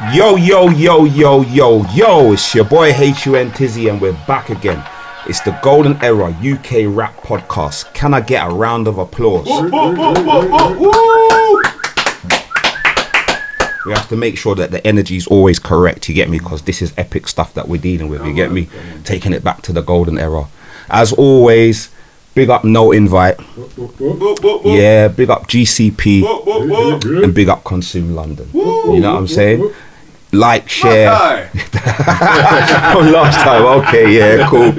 Yo, yo, yo, yo, yo, yo, it's your boy HUN Tizzy and we're back again. It's the Golden Era UK Rap Podcast. Can I get a round of applause? We have to make sure that the energy is always correct, you get me? Because this is epic stuff that we're dealing with, you get me? Taking it back to the Golden Era. As always, big up No Invite. Yeah, big up GCP. And big up Consume London. You know what I'm saying? Like, share. Last time, okay, yeah, cool.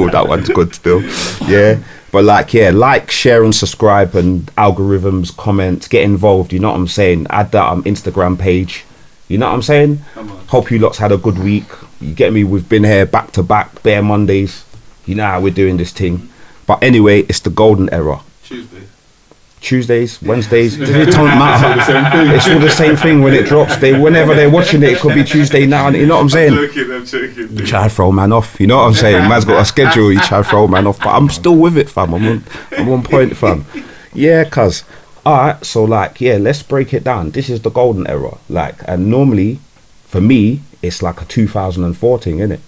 That one's good still. Yeah. But like, share and subscribe and algorithms, comments, get involved, you know what I'm saying? Add that Instagram page. You know what I'm saying? Hope you lots had a good week. You get me? We've been here back to back, bare Mondays. You know how we're doing this thing. But anyway, it's the Golden Era. Tuesdays, Wednesdays, it don't matter. It's all the same thing when it drops. Whenever they're watching it could be Tuesday now. You know what I'm saying? I'm joking. You try to throw man off. You know what I'm saying? Man's got a schedule. You try to throw man off, but I'm still with it, fam. I'm on point, fam. Yeah, cuz. Alright, so let's break it down. This is the Golden Era. And normally, for me, it's like a 2014, innit?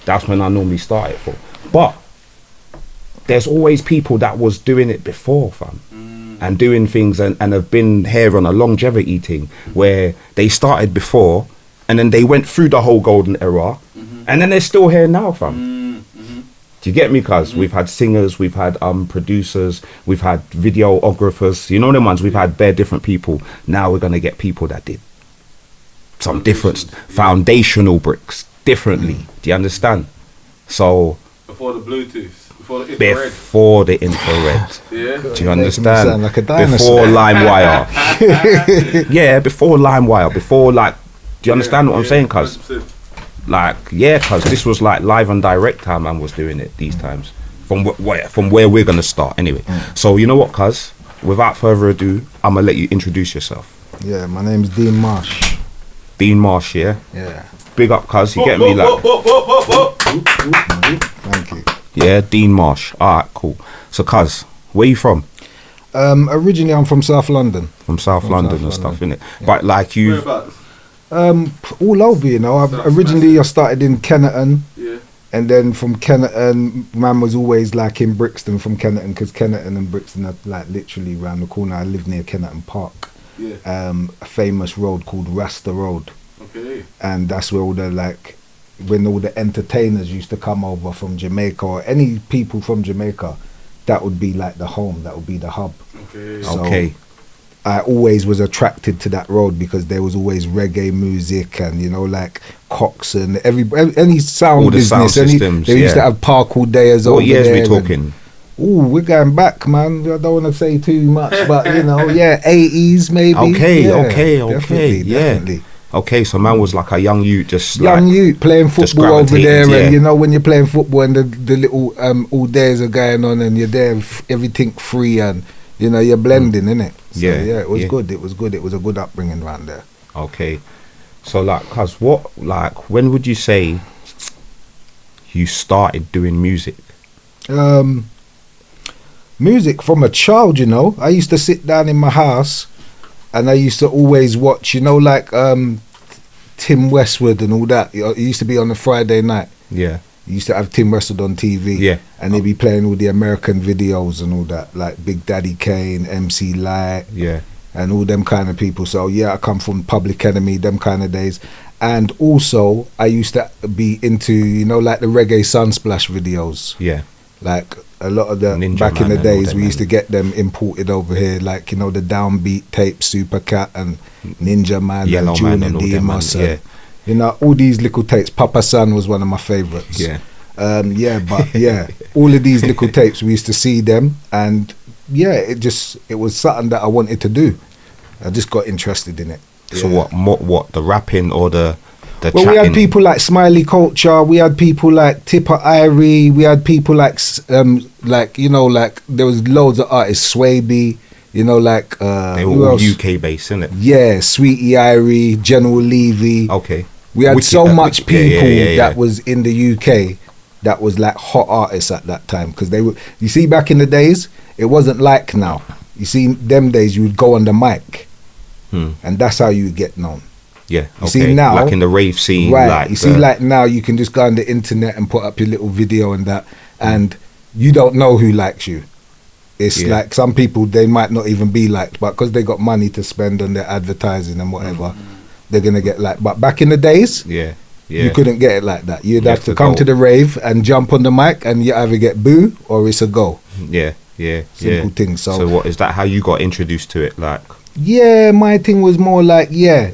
That's when I normally start it for. But there's always people that was doing it before, fam. And doing things and have been here on a longevity thing where they started before and then they went through the whole Golden Era and then they're still here now, fam. Do you get me? Cuz we've had singers, we've had producers, we've had videographers, you know them ones, we've had bare different people. Now we're gonna get people that did some different foundational bricks differently. Do you understand? So before the Bluetooth. Before the infrared. Yeah. Do you understand? Like a before LimeWire. Yeah, before LimeWire. Before do you understand what I'm saying? Cuz cuz this was live and direct how man was doing it these times. From where we're gonna start anyway. So you know what, cuz? Without further ado, I'm gonna let you introduce yourself. Yeah, my name's Dean Marsh. Dean Marsh, yeah? Yeah. Big up, cuz. You get me? Thank you. Yeah, Dean Marsh. Alright, cool. So, cuz, where you from? Originally, I'm from South London. From South London and stuff, innit? Yeah. But you, all over, you know. I started in Kennerton, and then from Kennerton, man was always in Brixton from Kennerton, because Kennerton and Brixton are literally around the corner. I live near Kennerton Park. Yeah. A famous road called Rasta Road. Okay. And that's where all the when all the entertainers used to come over from Jamaica or any people from Jamaica, that would be the home, that would be the hub. Okay. So I always was attracted to that road because there was always reggae music and Coxsone, any sound all the business. Sound systems, they used to have park all day as What years we talking? We're going back, man. I don't want to say too much, but 80s maybe. Okay, Definitely. Okay, so man was like a young youth, just young youth playing football over there, and when you're playing football and the little all days are going on and you're there, everything free and you're blending, innit? So, it was good. It was good. It was a good upbringing around there. Okay, so cuz when would you say you started doing music? Music from a child, I used to sit down in my house. And I used to always watch, Tim Westwood and all that. It used to be on a Friday night. Yeah. You used to have Tim Westwood on TV. Yeah. And they'd be playing all the American videos and all that, like Big Daddy Kane, MC Light. Yeah. And all them kind of people. So, I come from Public Enemy, them kind of days. And also, I used to be into, the reggae Sunsplash videos. Yeah. A lot of the Ninja back in the days we used to get them imported over here, the downbeat tape, Super Cat and Ninja Man, Yellow and June and Demas, all these little tapes. Papa San was one of my favorites. All of these little tapes, we used to see them, and it was something that I wanted to do. I just got interested in it. So what the rapping or the well, chatting. We had people like Smiley Culture, we had people like Tipper Irie, we had people there was loads of artists, Swaby, they were all UK based, innit? Yeah, Sweetie Irie, General Levy. Okay. We had much people that was in the UK that was hot artists at that time, because they were, you see, back in the days, it wasn't like now. You see, them days you would go on the mic, and that's how you would get known. Yeah. Okay. You see now, like in the rave scene, right? Like you see, like now, you can just go on the internet and put up your little video and that, and you don't know who likes you. It's like some people, they might not even be liked, but because they got money to spend on their advertising and whatever, they're gonna get liked. But back in the days, you couldn't get it like that. You'd have to come to the rave and jump on the mic, and you either get boo or it's a go. Simple thing. So what is that? How you got introduced to it? Like, yeah, my thing was more like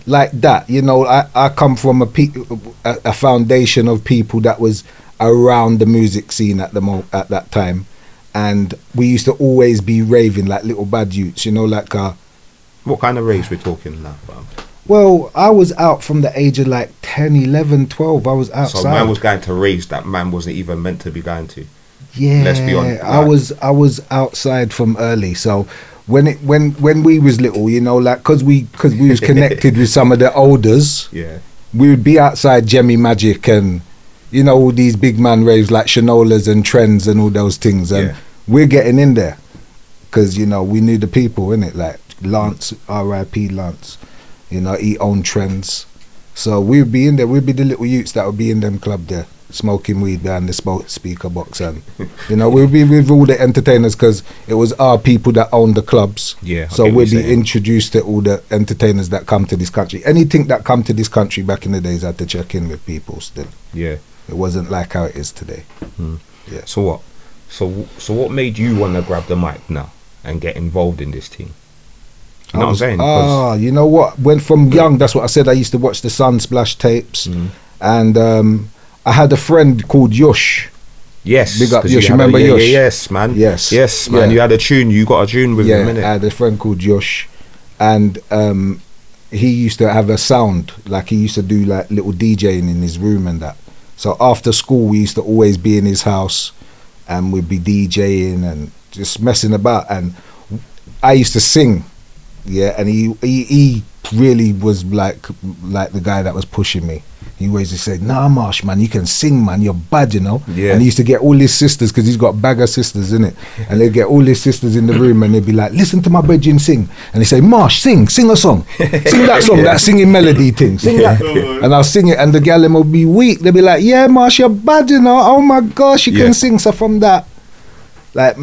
like that. You know, I come from a foundation of people that was around the music scene at that time, and we used to always be raving like little bad youths. You know, like what kind of raves we're talking now, fam? Well, I was out from the age of like 10, 11, 12. I was outside. So man was going to raves that man wasn't even meant to be going to. Yeah, let's be honest. Like, I was outside from early. So when we was little, you know, like because we was connected with some of the elders. Yeah, we would be outside Jemmy Magic and, you know, all these big man raves like Shanolas and Trends and all those things, and we're getting in there because, you know, we knew the people, innit? Like Lance, R.I.P. Lance. You know, he owned Trends. So we'd be in there, we'd be the little youths that would be in them club there, smoking weed behind the speaker box. And, you know, we'd be with all the entertainers because it was our people that owned the clubs. Yeah. So we'd be introduced to all the entertainers that come to this country. Anything that come to this country back in the days had to check in with people still. Yeah. It wasn't like how it is today. Yeah. So what? So what made you want to grab the mic now and get involved in this team? You know what I'm saying? You know what? When from young, that's what I said. I used to watch the Sunsplash tapes, and I had a friend called Yosh. Yes, big up Yosh. Remember Yosh? Yes, man. Yes, man. You had a tune. You got a tune with him, innit? I had a friend called Yosh, and he used to have a sound. Like he used to do like little DJing in his room and that. So after school, we used to always be in his house, and we'd be DJing and just messing about. And I used to sing. Yeah, and he really was like the guy that was pushing me. He always just said, "Nah, Marsh, man, you can sing, man. You're bad, you know." Yeah. And he used to get all his sisters, because he's got a bag of sisters, innit? And they'd get all his sisters in the room, and they'd be like, "Listen to my brethren sing." And they say, "Marsh, sing a song. Sing that song, that singing melody thing. Sing that." And I'll sing it, and the gal will be weak. They'll be like, "Yeah, Marsh, you're bad, you know. Oh my gosh, you can sing." So from that, like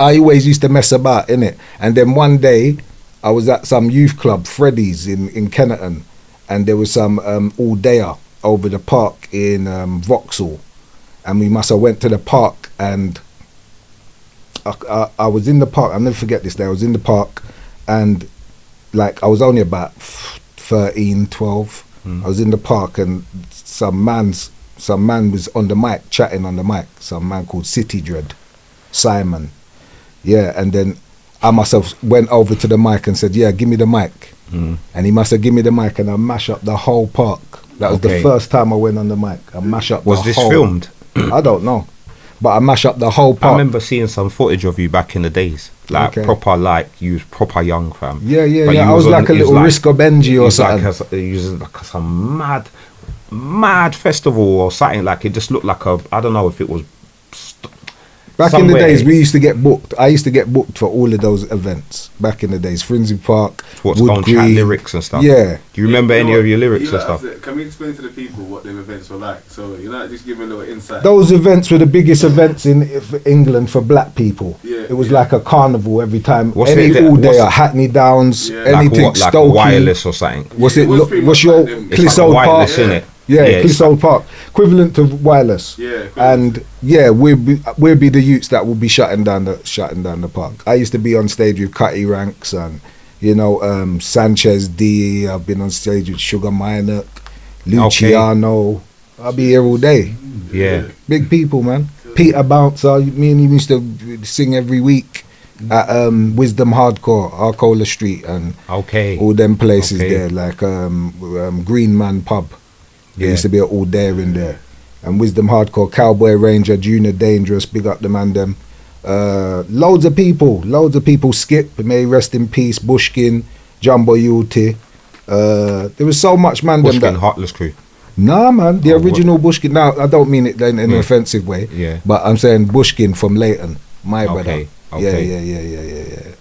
I always used to mess about, innit? And then one day, I was at some youth club, Freddy's in Kennerton, and there was some all-dayer over the park in Vauxhall, and we must have went to the park, and I was in the park. I'll never forget this day. I was in the park, and like I was only about 13, 12. I was in the park, and some man was on the mic, chatting on the mic. Some man called City Dread, Simon. Yeah, and then I must have went over to the mic and said, "Yeah, give me the mic." And he must have given me the mic, and I mash up the whole park. That was the first time I went on the mic. I mash up Was this filmed? I don't know. But I mash up the whole park. I remember seeing some footage of you back in the days. Like proper, like you was proper young, fam. Yeah. I was like a little Risco Benji or something. You was like some mad festival or something. Like it just looked like I don't know if it was back in the days, we used to get booked. I used to get booked for all of those events back in the days. Frenzy Park, what's going chat lyrics and stuff. Yeah. Do you remember any of your lyrics and stuff? Can we explain to the people what them events were like? So you're not just giving a little insight. Those events were the biggest events in England for black people. Yeah, it was like a carnival every time. What's any it, all day, Hackney Downs, anything like Stokey. Wireless or something. What's it? What's your Clissold Park? Isn't it? Yeah, Clissold Park, equivalent to Wireless. Yeah, and we'll be the youths that will be shutting down the park. I used to be on stage with Cutty Ranks and Sanchez D. I've been on stage with Sugar Minot, Luciano. I'll be here all day. Yeah, big people, man. Peter Bouncer, me and him used to sing every week at Wisdom Hardcore, Arcola Street, and all them places there, like Green Man Pub. There used to be an all day in there. And Wisdom Hardcore, Cowboy Ranger, Junior Dangerous, big up the man them. Loads of people, Skip, may he rest in peace, Bushkin, Jumbo Yuti. There was so much man Bushkin, them that Heartless Crew. Nah, man, the original Bushkin. Now I don't mean it in an offensive way, but I'm saying Bushkin from Leighton, my brother. Yeah.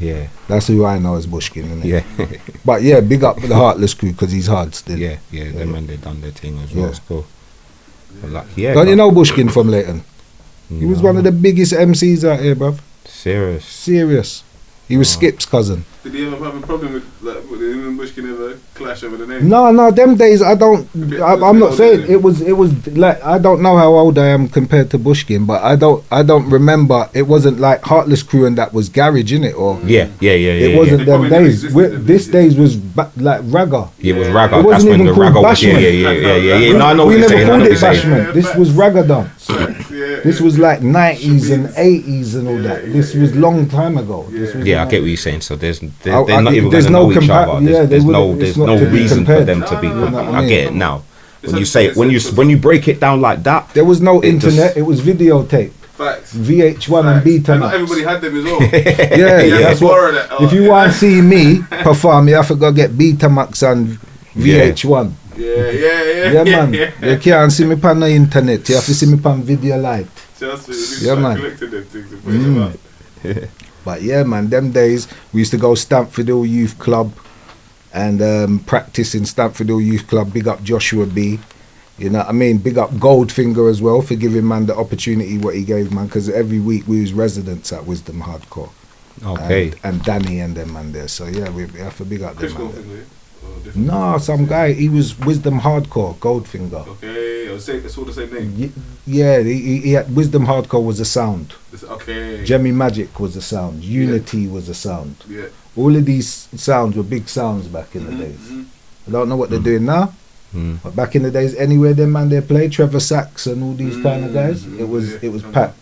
Yeah. That's who I know as Bushkin, innit? Yeah. But yeah, big up the Heartless crew because he's hard still. Yeah. Them men, they done their thing as well. Yeah. It's cool. But like, yeah. Don't you know Bushkin from Leighton? He was one of the biggest MCs out here, bruv. Serious. He was Skip's cousin. Did he ever have a problem with, like, with him and Bushkin ever clash over the name? No, them days I'm not saying it was like, I don't know how old I am compared to Bushkin, but I don't remember. It wasn't like Heartless Crew and that was garage, innit? Or Yeah. it wasn't them days. This days was like ragga. Yeah, it was ragga. It That's wasn't when the even called ragga was. bashment. Yeah. No, I know We what you're never saying. I know called what it you're saying. bashment. This was ragga dance. This was like 90s and 80s and all that. This was long time ago. Yeah, I get what you're saying. So they're I- not even there's going to no know each compa- other. yeah, There's no it's not to be reason for compared. them to be. No, no, no, I I get it mean- now. When you say when you break it down like that, There was no It internet. just- It was videotape, Facts. VH1 and Facts. Beta. And not everybody had them as well. Yeah, You had that's to what. borrow that. If you want to see me perform, you have to go get Betamax and VH1. Yeah, Yeah, man. You can't see me on the internet. You have to see me on Video Light. Yeah, man. Collected them things and put them out. But yeah, man, them days we used to go Stamford Hill Youth Club and practice in Stamford Hill Youth Club. Big up Joshua B. You know what I mean? Big up Goldfinger as well for giving man the opportunity what he gave, man. Because every week we was residents at Wisdom Hardcore. okay. And Danny and them man there. So yeah, we have to big up them Chris man. Goldfinger, yeah? Or different? No, some guy. He was Wisdom Hardcore, Goldfinger. Okay, it's all the same name. Yeah, he had Wisdom Hardcore was a sound. Okay. Jemmy Magic was a sound. Unity was a sound. Yeah. All of these sounds were big sounds back in the days. I don't know what they're doing now, but back in the days, anywhere them man they play, Trevor Sachs and all these kind of guys, it was packed.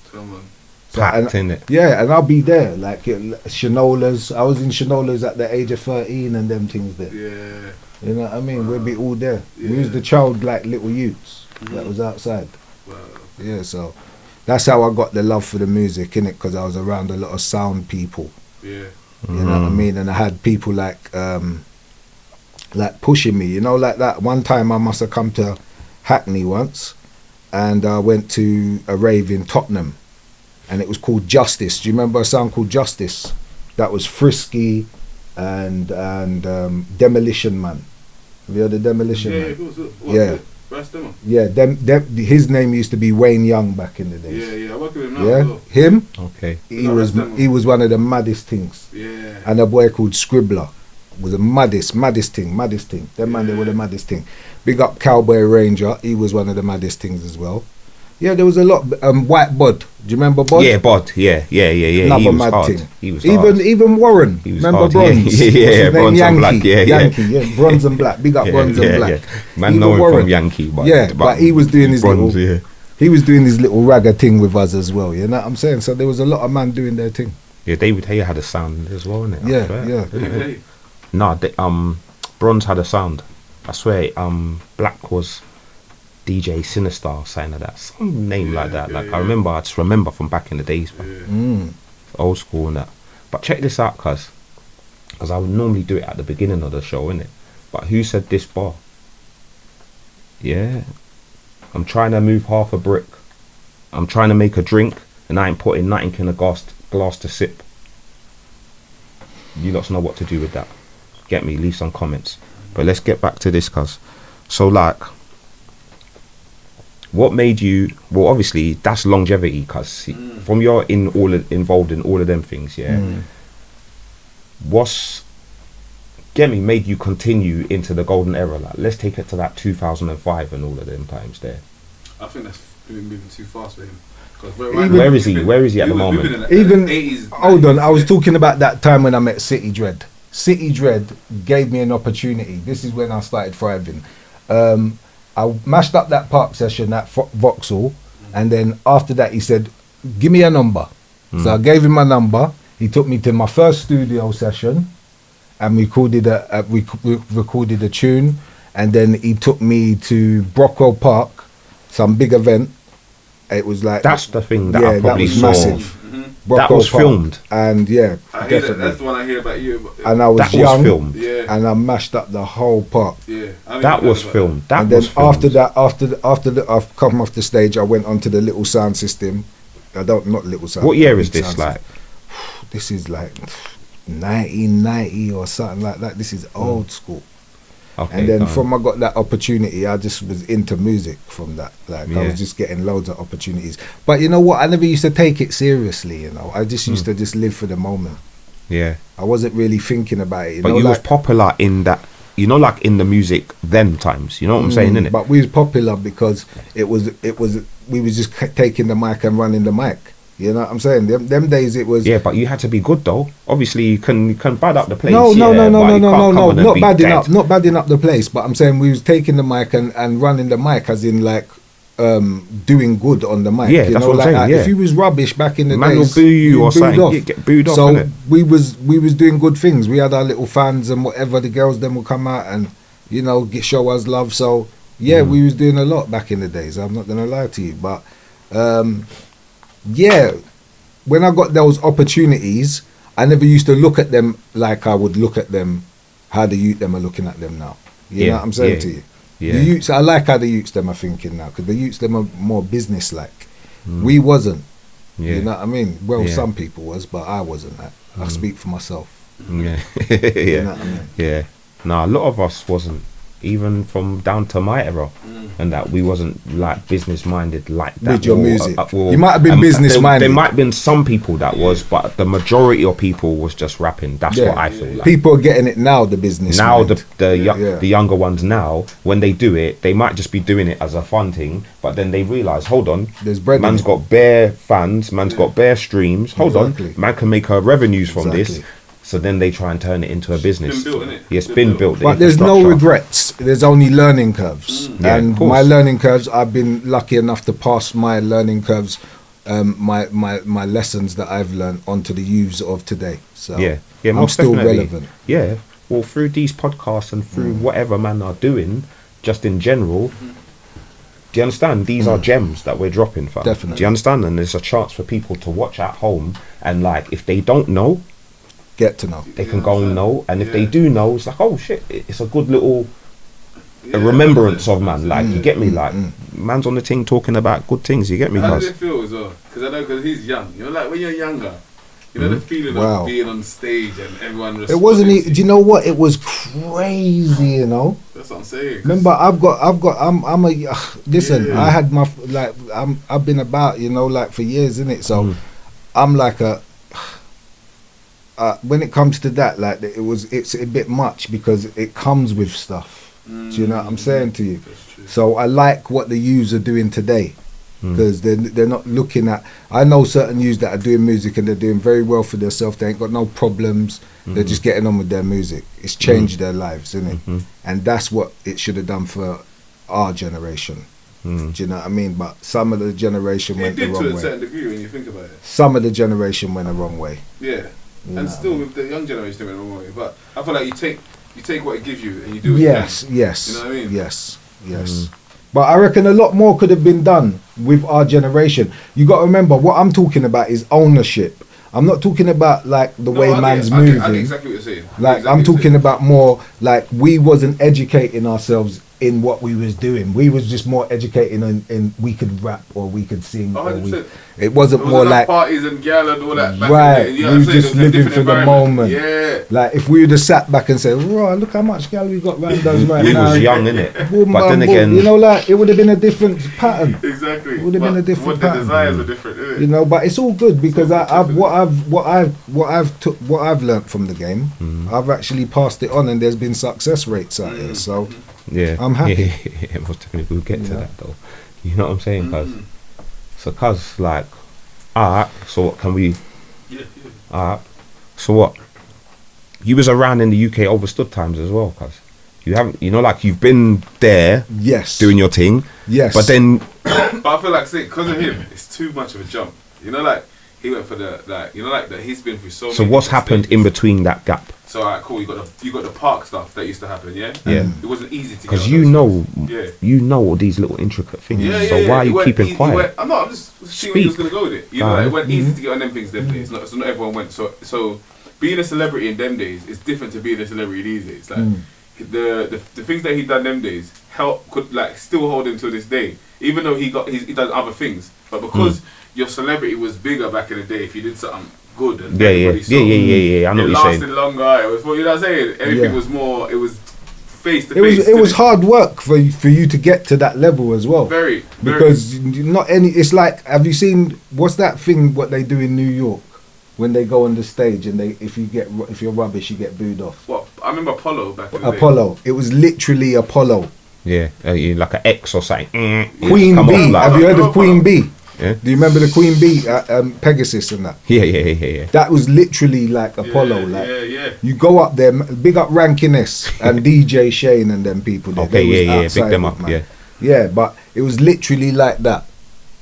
So, Packed in it. Yeah, and I'll be there, like Shinolas. I was in Shinolas at the age of 13 and them things there. Yeah. You know what I mean? We'll be all there. We Yeah. was the child like little youths that was outside. Wow. Yeah, so that's how I got the love for the music, innit? Because I was around a lot of sound people. Yeah. You know what I mean? And I had people like pushing me, you know, like that. One time I must have come to Hackney once, and I went to a rave in Tottenham, and it was called Justice. Do you remember a song called Justice? That was Frisky and Demolition Man. Have you heard of Demolition Yeah, Man? of course. Yeah. Brass Demo. Yeah, his name used to be Wayne Young back in the days. Yeah. I work with him now. Yeah, as well. him. Okay. He was one of the maddest things. Yeah. And a boy called Scribbler was the maddest thing. Them man, they were the maddest thing. Big up Cowboy Ranger, he was one of the maddest things as well. Yeah, there was a lot. White Bud, do you remember Bud? Yeah, Bod. Yeah. Another He was mad hard. thing. He was hard. Even Warren, He was remember hard. Bronze? Yeah, What's his name? Bronze and Black. Yankee, yeah, Bronze and Black. Big up Bronze and Black. Man, Even know him Warren. from Yankee, but Yeah, but he was doing his Bronze, little. He was doing his little ragga thing with us as well. You know what I'm saying? So there was a lot of man doing their thing. Yeah, David Hay had a sound as well, innit? I swear. Yeah. No, Bronze had a sound. I swear, Black was DJ Sinister or something like that. Some name like that. Like I just remember from back in the days, man. Old school and that. But check this out, cuz I would normally do it at the beginning of the show, innit? But who said this bar? Yeah. I'm trying to move half a brick. I'm trying to make a drink and I ain't putting nothing in a glass to sip. You lots know what to do with that. Get me, leave some comments. But let's get back to this, cuz. So like, what made you, well obviously that's longevity, cuz from you're involved in all of them things, what's made you continue into the golden era? Like, let's take it to that 2005 and all of them times there. I think that's moving too fast for him. Where is he at the moment? Even hold on, I was talking about that time when I met City Dread. City Dread gave me an opportunity. This is when I started thriving. I mashed up that park session at Vauxhall, and then after that he said, "Give me a number." So I gave him my number. He took me to my first studio session, and we recorded a tune, and then he took me to Brockwell Park, some big event. It was like that's the thing that I probably that was saw. massive. That was Park. filmed, and definitely. That's the one I hear about you. And I was that young, was filmed. and I mashed up the whole park. Yeah, that was filmed. That and was then filmed. after I've come off the stage, I went onto the little sound system. Not little sound. What year is big this sound like? system. This is like 1990 or something like that. This is old school. Okay, And then from I got that opportunity, I just was into music from that. Like I Yeah. was just getting loads of opportunities. But you know what? I never used to take it seriously. You know, I just used to just live for the moment. Yeah. I wasn't really thinking about it. But you was popular in that, you know, like in the music then times. You know what I'm saying, innit? But we was popular because we was just taking the mic and running the mic. You know what I'm saying? Them days it was. Yeah, but you had to be good though. Obviously, you can bad up the place. No, but you can't come on and not be badding dead. up, not badding up the place. But I'm saying we was taking the mic and running the mic, as in like doing good on the mic. Yeah, you that's know, what I'm like saying, that. yeah. If you was rubbish back in the Man days, will boo you or booed something. off. You get booed off, So innit? we was doing good things. We had our little fans and whatever. The girls then would come out and show us love. So yeah, we was doing a lot back in the days. I'm not gonna lie to you, but yeah. When I got those opportunities, I never used to look at them like I would look at them, how the youth them are looking at them now. You know what I'm saying to you? Yeah. The youths, I like how the youths them are thinking now, because the youths them are more business-like. We wasn't. Yeah. You know what I mean? Well, Yeah. some people was, but I wasn't that. I speak for myself. Yeah. You know what I mean? Yeah. Nah, a lot of us wasn't. Even from down to my era, and that we wasn't like business minded like that. With your music. Well, You might have been business minded. There might have been some people that was, but the majority of people was just rapping. That's what I feel like. People are getting it now, the business Now mind. the younger ones now, when they do it, they might just be doing it as a fun thing, but then they realise, hold on, There's bread in man's it. got bare fans, man's got bare streams. Hold Exactly. on, man can make revenues from this. Exactly. So then they try and turn it into a business. been built, innit? Yeah, it's been built. the But there's no infrastructure. regrets. There's only learning curves. Yeah, of And course. my learning curves, I've been lucky enough to pass my learning curves, my lessons that I've learned onto the youths of today. So Yeah, I'm most still definitely. relevant. Yeah, well, through these podcasts and through whatever man are doing, just in general, do you understand? These are gems that we're dropping, fam. Definitely. Do you understand? And there's a chance for people to watch at home, and like, if they don't know, Get to know. they can go and know, and if they do know, it's like, oh shit, it's a good little a remembrance of man. Like, you get me? Like, man's on the thing talking about good things. You get me? How did Cuz it feel as well? Because I know, because he's young. You know, like when you're younger, you know the feeling Wow. of being on stage and everyone. It wasn't. responding to Do you know what? It was crazy. You know. That's what I'm saying. Remember, I'm a listen. Yeah. I had my I've been about, you know, like for years, innit? So I'm like a. When it comes to that, like it's a bit much because it comes with stuff. Do you know what I'm saying to you? That's true. So I like what the youths are doing today, because they're not looking at. I know certain youths that are doing music and they're doing very well for themselves. They ain't got no problems. They're just getting on with their music. It's changed their lives, isn't it? And that's what it should have done for our generation. Do you know what I mean? But some of the generation It went the did to wrong a way. certain degree when you think about it. Some of the generation went the wrong way. Yeah. Yeah. And still with the young generation, they went the wrong way. But I feel like you take what it gives you and you do it. Yes, again. yes. You know what I mean? Yes. But I reckon a lot more could have been done with our generation. You got to remember, what I'm talking about is ownership. I'm not talking about like the way man's moving. I get exactly what you're saying. Like I'm talking about more like we wasn't educating ourselves in what we was doing. We was just more educating in we could rap or we could sing. Or we, 100%. it wasn't more like parties and gal and all that. Back right. in the day. You know We what I'm were saying? just It was a living different for the environment. moment. Yeah. Like if we would have sat back and said, "Raw, look how much gal we got round us right it now." was young, innit? Boom, But bam, then boom. again, you know, like it would have been a different pattern. Exactly. It would have been a different What the pattern. desires were different, isn't it? You know, but it's all good because what I've learnt from the game, I've actually passed it on, and there's been success rates out here. So yeah, I'm happy. Yeah, most definitely we'll get to Yeah. that though. You know what I'm saying, cuz? So, cuz, like, alright. So what can we? Yeah. Alright. So what? You was around in the UK overstood times as well, cuz. You haven't, you know, like you've been there yes, doing your thing. yes, But then, But I feel like, because of him, it's too much of a jump. You know, like he went for the that he's been through so. so many what's different happened stages. in between that gap? So alright, cool. You got the park stuff that used to happen, yeah. Yeah. It wasn't easy to get. Because on you those know, things. Yeah. you know all these little intricate things. Yeah, so why are you keeping quiet? I'm just seeing where you was gonna go with it. You know, like, it went easy to get on them things. Them days, so not everyone went. So being a celebrity in them days is different to being a celebrity these days. Like the things that he done them days could like still hold him to this day, even though he does other things. But because your celebrity was bigger back in the day, if you did something good. And Yeah. I know it what you're lasted saying. longer. It was, you know what I'm saying? Everything was more. It was face to face. It was hard work for you to get to that level as well. Very. Because not any. It's like, have you seen what's that thing? What they do in New York when they go on the stage and if you're rubbish, you get booed off. What I remember Apollo back in the day. Apollo. It was literally Apollo. Yeah, like an X or something. Queen Come Bee. on, like- Have you heard of Queen Bee? Yeah. Do you remember the Queen Bee, Pegasus and that? Yeah. That was literally like Apollo. Yeah. You go up there, big up Rankiness and DJ Shane and them people there. Okay, They was big outside them it, up, man. yeah. Yeah, but it was literally like that.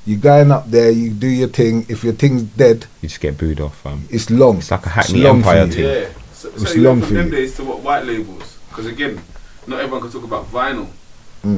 You going up there, you do your thing. If your thing's dead, You just get booed off. it's long. It's like a Hackney long for Empire you. thing. Yeah. So It's you long went for from them you. days to what white labels? Because again, not everyone can talk about vinyl.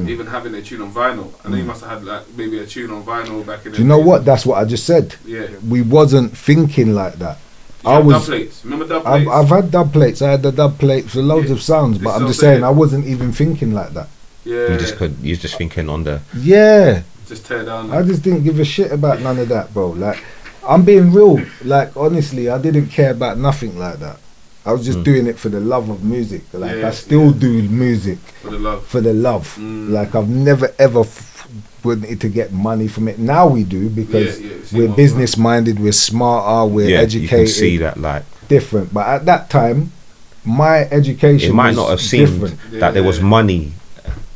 Even having a tune on vinyl. I know you must have had like maybe a tune on vinyl back in the Do you know what? That's what I just said. Yeah. We wasn't thinking like that. Dub plates. Remember dub plates? I've had dub plates. I had the dub plates for loads of sounds, but It's I'm so just saying big. I wasn't even thinking like that. Yeah. You're just thinking on the. Yeah. Just tear down. I just didn't give a shit about none of that, bro. Like, I'm being real. Like, honestly, I didn't care about nothing like that. I was just doing it for the love of music. Like, I still do music For the love. for the love. Like, I've never ever wanted to get money from it. Now we do because we're business minded, we're smarter, we're educated. You can see that, like. Different. But at that time, my education It might was not have seemed different. that there was money.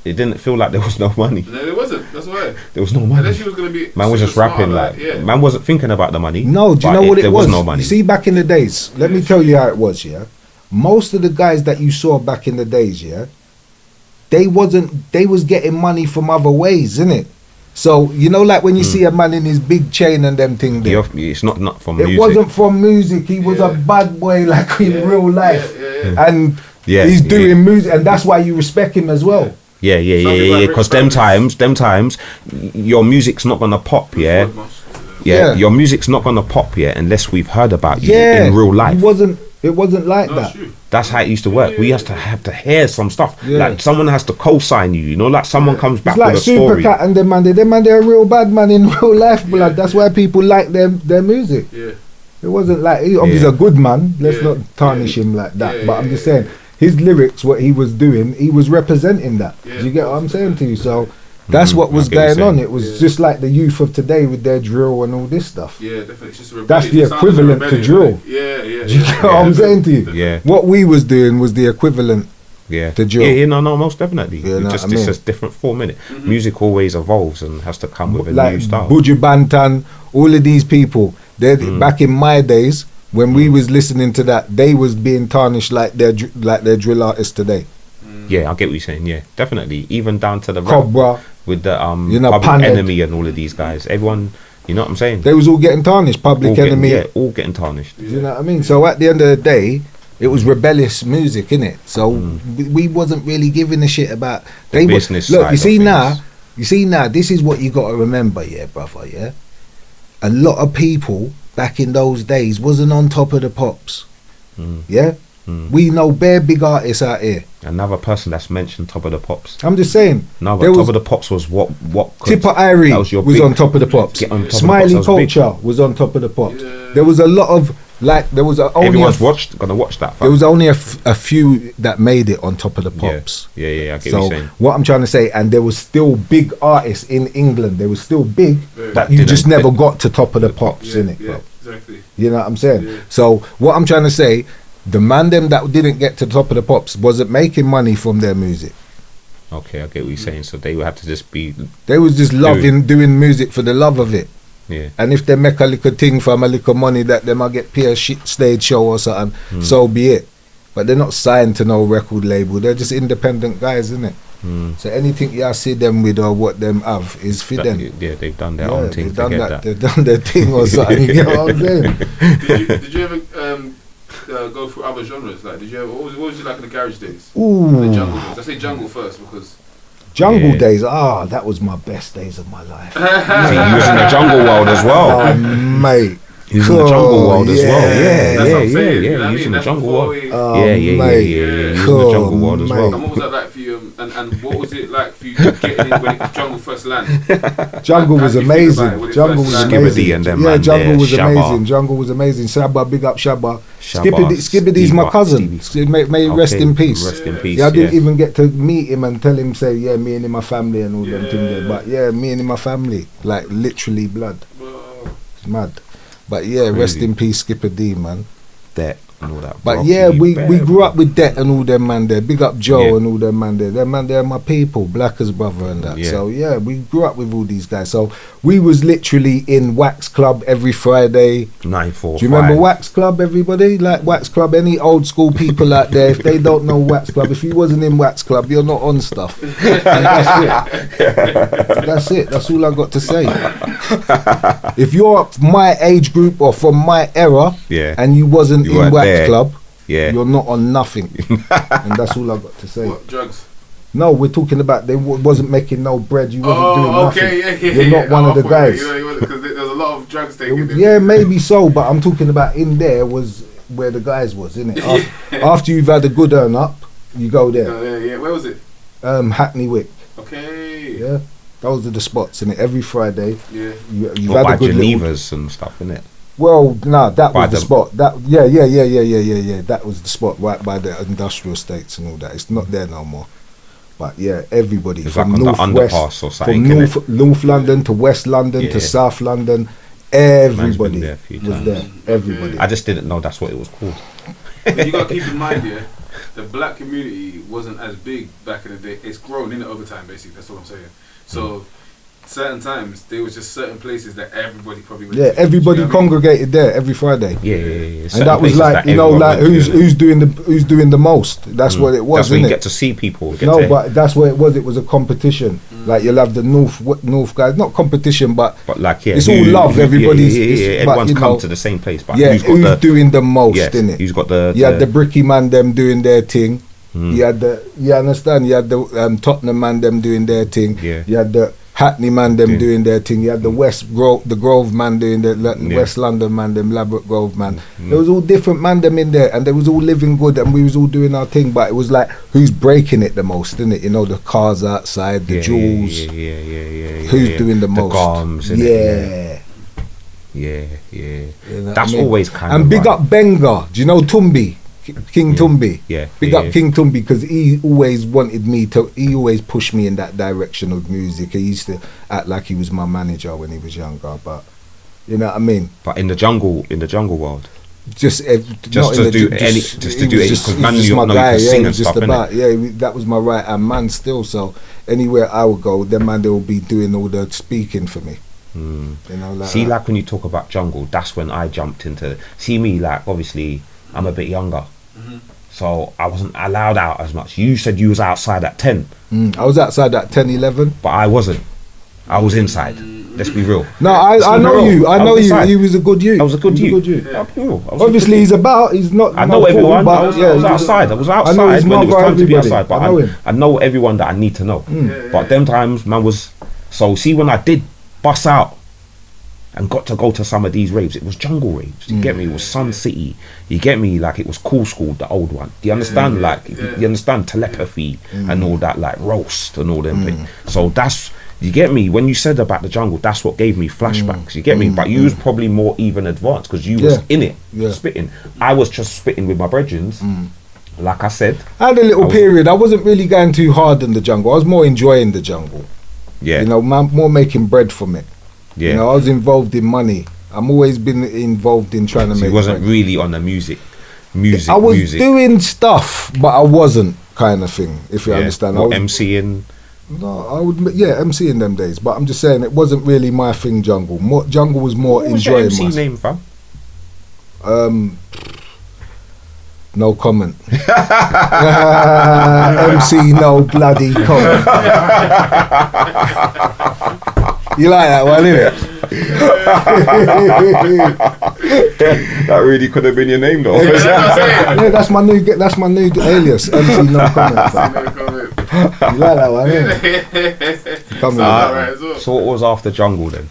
It didn't feel like there was no money. No, there wasn't. That's why. There was no money. Unless you was gonna be. Man was just super rapping smart, like. Man wasn't thinking about the money. No, do you but know what it there was? was no money. You see, back in the days, let me tell you how it was, yeah? Most of the guys that you saw back in the days, yeah, they was getting money from other ways, innit? So, you know, like when you see a man in his big chain and them thing there. It's not from It music. wasn't from music. He was a bad boy, like in real life. And he's doing music, and that's why you respect him as well. Yeah. Because them times, your music's not gonna pop, yeah. Your music's not gonna pop, yeah, unless we've heard about you in real life. It wasn't like that. True. That's how it used to work. We used to have to hear some stuff. Yeah. Like someone has to co-sign you, you know, like someone comes back It's like with a story. Supercat and them man, they're a real bad man in real life, blood. That's why people like their music. Yeah. It wasn't like he's a good man. Let's not tarnish him like that. But I'm just saying, his lyrics, what he was doing, he was representing that. Yeah. Do you get what I'm saying to you? So that's what was I get what going you're on. saying. It was just like the youth of today with their drill and all this stuff. Yeah, definitely. It's just a That's the rebellion. It sounds equivalent like to rebellion, drill. right? Yeah. Do you get what I'm saying to you? Yeah. What we was doing was the equivalent. Yeah, The drill. Yeah, no, most definitely. Yeah, know just what I it's mean? a different form, innit? Music always evolves and has to come with a Like new style. Buju Banton, all of these people. They back in my days when we was listening to that, they was being tarnished like their drill artists today. Yeah, I get what you're saying. Yeah, definitely. Even down to the rap Cobra, with the you know, Public Panhead. Enemy and all of these guys. Everyone, you know what I'm saying? they was all getting tarnished. Public all Enemy. all getting tarnished. Do you know what I mean? So at the end of the day, it was rebellious music, innit? So we wasn't really giving a shit about they business look. side You see of now, things. This is what you got to remember, yeah, brother. Yeah, a lot of people back in those days wasn't on top of the pops. Yeah, we know bare big artists out here. Another person that's mentioned Top of the Pops. I'm just saying. No, but there Top was of the Pops was what Tipper Irie that was your was big- on top of the pops. Get on top of the Smiley pops, that was big. Culture was on top of the pops. There was a lot of only Everyone's gonna watch that. there was only a few that made it on top of the pops. Yeah, I get what So you're saying. what I'm trying to say, and there was still big artists in England. They were still big, That you didn't just never fit. got to top of the pops, innit, Yeah, bro? exactly. You know what I'm saying? Yeah. So what I'm trying to say, the man them that didn't get to the top of the pops wasn't making money from their music. Okay, I get what you're saying. So they would have to just be, They was just doing music for the love of it. yeah. And if they make a little thing from a little money that they might get pay a shit stage show or something, so be it. But they're not signed to no record label. They're just independent guys, innit? So anything y'all see them with or what them have is for them. Yeah, they've done their own thing they've to done get that. that. They've done their thing or something. You know what I'm saying? Did you ever go through other genres? Like, did you ever? What was you like in the garage days? The Ooh, jungle days. I say jungle first because jungle Yeah. days. That was my best days of my life. See, you was in the jungle world as well. Oh, mate. He was in the jungle world as well. yeah. Yeah, That's what I'm saying. You know yeah. what I He was mean? in the That's jungle before world. we- Oh, Yeah. He was in the mate. jungle world as Cool, well. And what was that like for you? And And what was it like for you getting in when Jungle first landed? Jungle was amazing. Jungle was amazing. And them yeah, Jungle was Shabba. amazing. Jungle was amazing. Shabba, big up Shabba. Shabba, Skibbidy's my cousin. May rest in peace. Rest in peace. Yeah, I didn't even get to meet him and tell him, say, yeah, me and him, my family and all them things there. But yeah, me and him, my family, like literally blood. It's mad. But yeah, rest in peace, Skipper D, man. That and all that. But Rocky, yeah, we Bear, grew up with Det and all them man there. Big up Joe Yeah. and all them man there. Them man there are my people, Blacker's brother and that. Yeah. So yeah, we grew up with all these guys. So we was literally in Wax Club every Friday. 945. Do you remember Wax Club, everybody? Like Wax Club, any old school people out there, if they don't know Wax Club, if you wasn't in Wax Club, you're not on stuff. And that's it. That's it. That's all I got to say. If you're my age group or from my era, and you wasn't in Wax Club, you're not on nothing. And that's all I got to say. What, drugs? No, we're talking about they wasn't making no bread. You wasn't doing nothing. Okay, You're not one of the guys. Because there's a lot of drugs taken. Yeah, maybe so, but I'm talking about in there was where the guys was, innit? After you've had a good earn up, you go there. Yeah. Where was it? Hackney Wick. Okay. Yeah, those are the spots, innit? Every Friday. Yeah. You've had a good Genevas and stuff, innit? Well, nah, that By was the spot. That yeah. That was the spot right by the industrial estates and all that. It's not there no more. But yeah, everybody It's from like on the northwest, underpass or from something, North London to West London to South London, everybody there a few was times. there. Everybody. I just didn't know that's what it was called. You got to keep in mind, the black community wasn't as big back in the day. It's grown in it over time, basically. That's what I'm saying. So certain times there was just certain places that everybody probably went to. Everybody You know what I mean? congregated there every Friday. Yeah. And Certain that was places like, that you know, everyone like went to, who's doing the most. That's what it was, That's where you innit? get to see people. But that's what it was. It was a competition. Like you'll have the north guys, not competition, but like it's all love. Everybody's everyone's but, come to the same place. But who's doing the most, innit? Who's got the? You had the Bricky man them doing their thing. You had you understand? You had the Tottenham man them doing their thing. Yeah. You had the Hackney man them doing their thing. You had the the Grove man doing the West London man them, Labrador Grove man. There was all different man them in there, and they was all living good, and we was all doing our thing. But it was like, who's breaking it the most, innit? You know, the cars outside, the jewels. Yeah. Who's doing the most? The Garms, innit? Yeah. You know That's what I mean? always kind of. And big up Benga. Do you know Tumbi? King Tumbi. Yeah. Big up King Tumbi, because he always wanted me to. He always pushed me in that direction of music. He used to act like he was my manager when he was younger, but you know what I mean. But in the jungle world, Just to do any, because man, you know, you can sing and stuff, innit? That was my right hand man still. So anywhere I would go, them man, they will be doing all the speaking for me. You know, like see, that. like when you talk about jungle, that's when I jumped into. See me, like obviously I'm a bit younger, so I wasn't allowed out as much. You said you was outside at 10. I was outside at 10, 11. But I wasn't. I was inside. Let's be real. No, I know you. I know you. He was a good youth. I was a good youth. Obviously, he's about. He's not. I know everyone. But I was outside. I was outside when it was time to be outside. But I know everyone that I need to know. But them times, man, was so. See, when I did bust out and got to go to some of these raves, it was jungle raves. You get me? It was Sun City. You get me? Like it was Cool School, the old one. Do you understand? You understand telepathy and all that, like roast and all them things. So that's. You get me? When you said about the jungle, that's what gave me flashbacks. You get me? But you was probably more even advanced because you was in it, spitting. I was just spitting with my brethren. Like I said, I had a little period. I wasn't really going too hard in the jungle. I was more enjoying the jungle. Yeah, you know, more making bread from it. Yeah, you know, I was involved in money. I'm always been involved in trying to make. You wasn't bread. Really on the music. I was doing stuff, but I wasn't, kind of thing. If you understand, or MCing. No, I would, MC in them days, but I'm just saying it wasn't really my thing. Jungle was more what enjoying. What's your MC name, fam? No comment. MC, no bloody comment. You like that one, innit? That really could have been your name, though. Yeah, that's my new alias. MC, no comment. You like that one, innit? So what was after jungle then?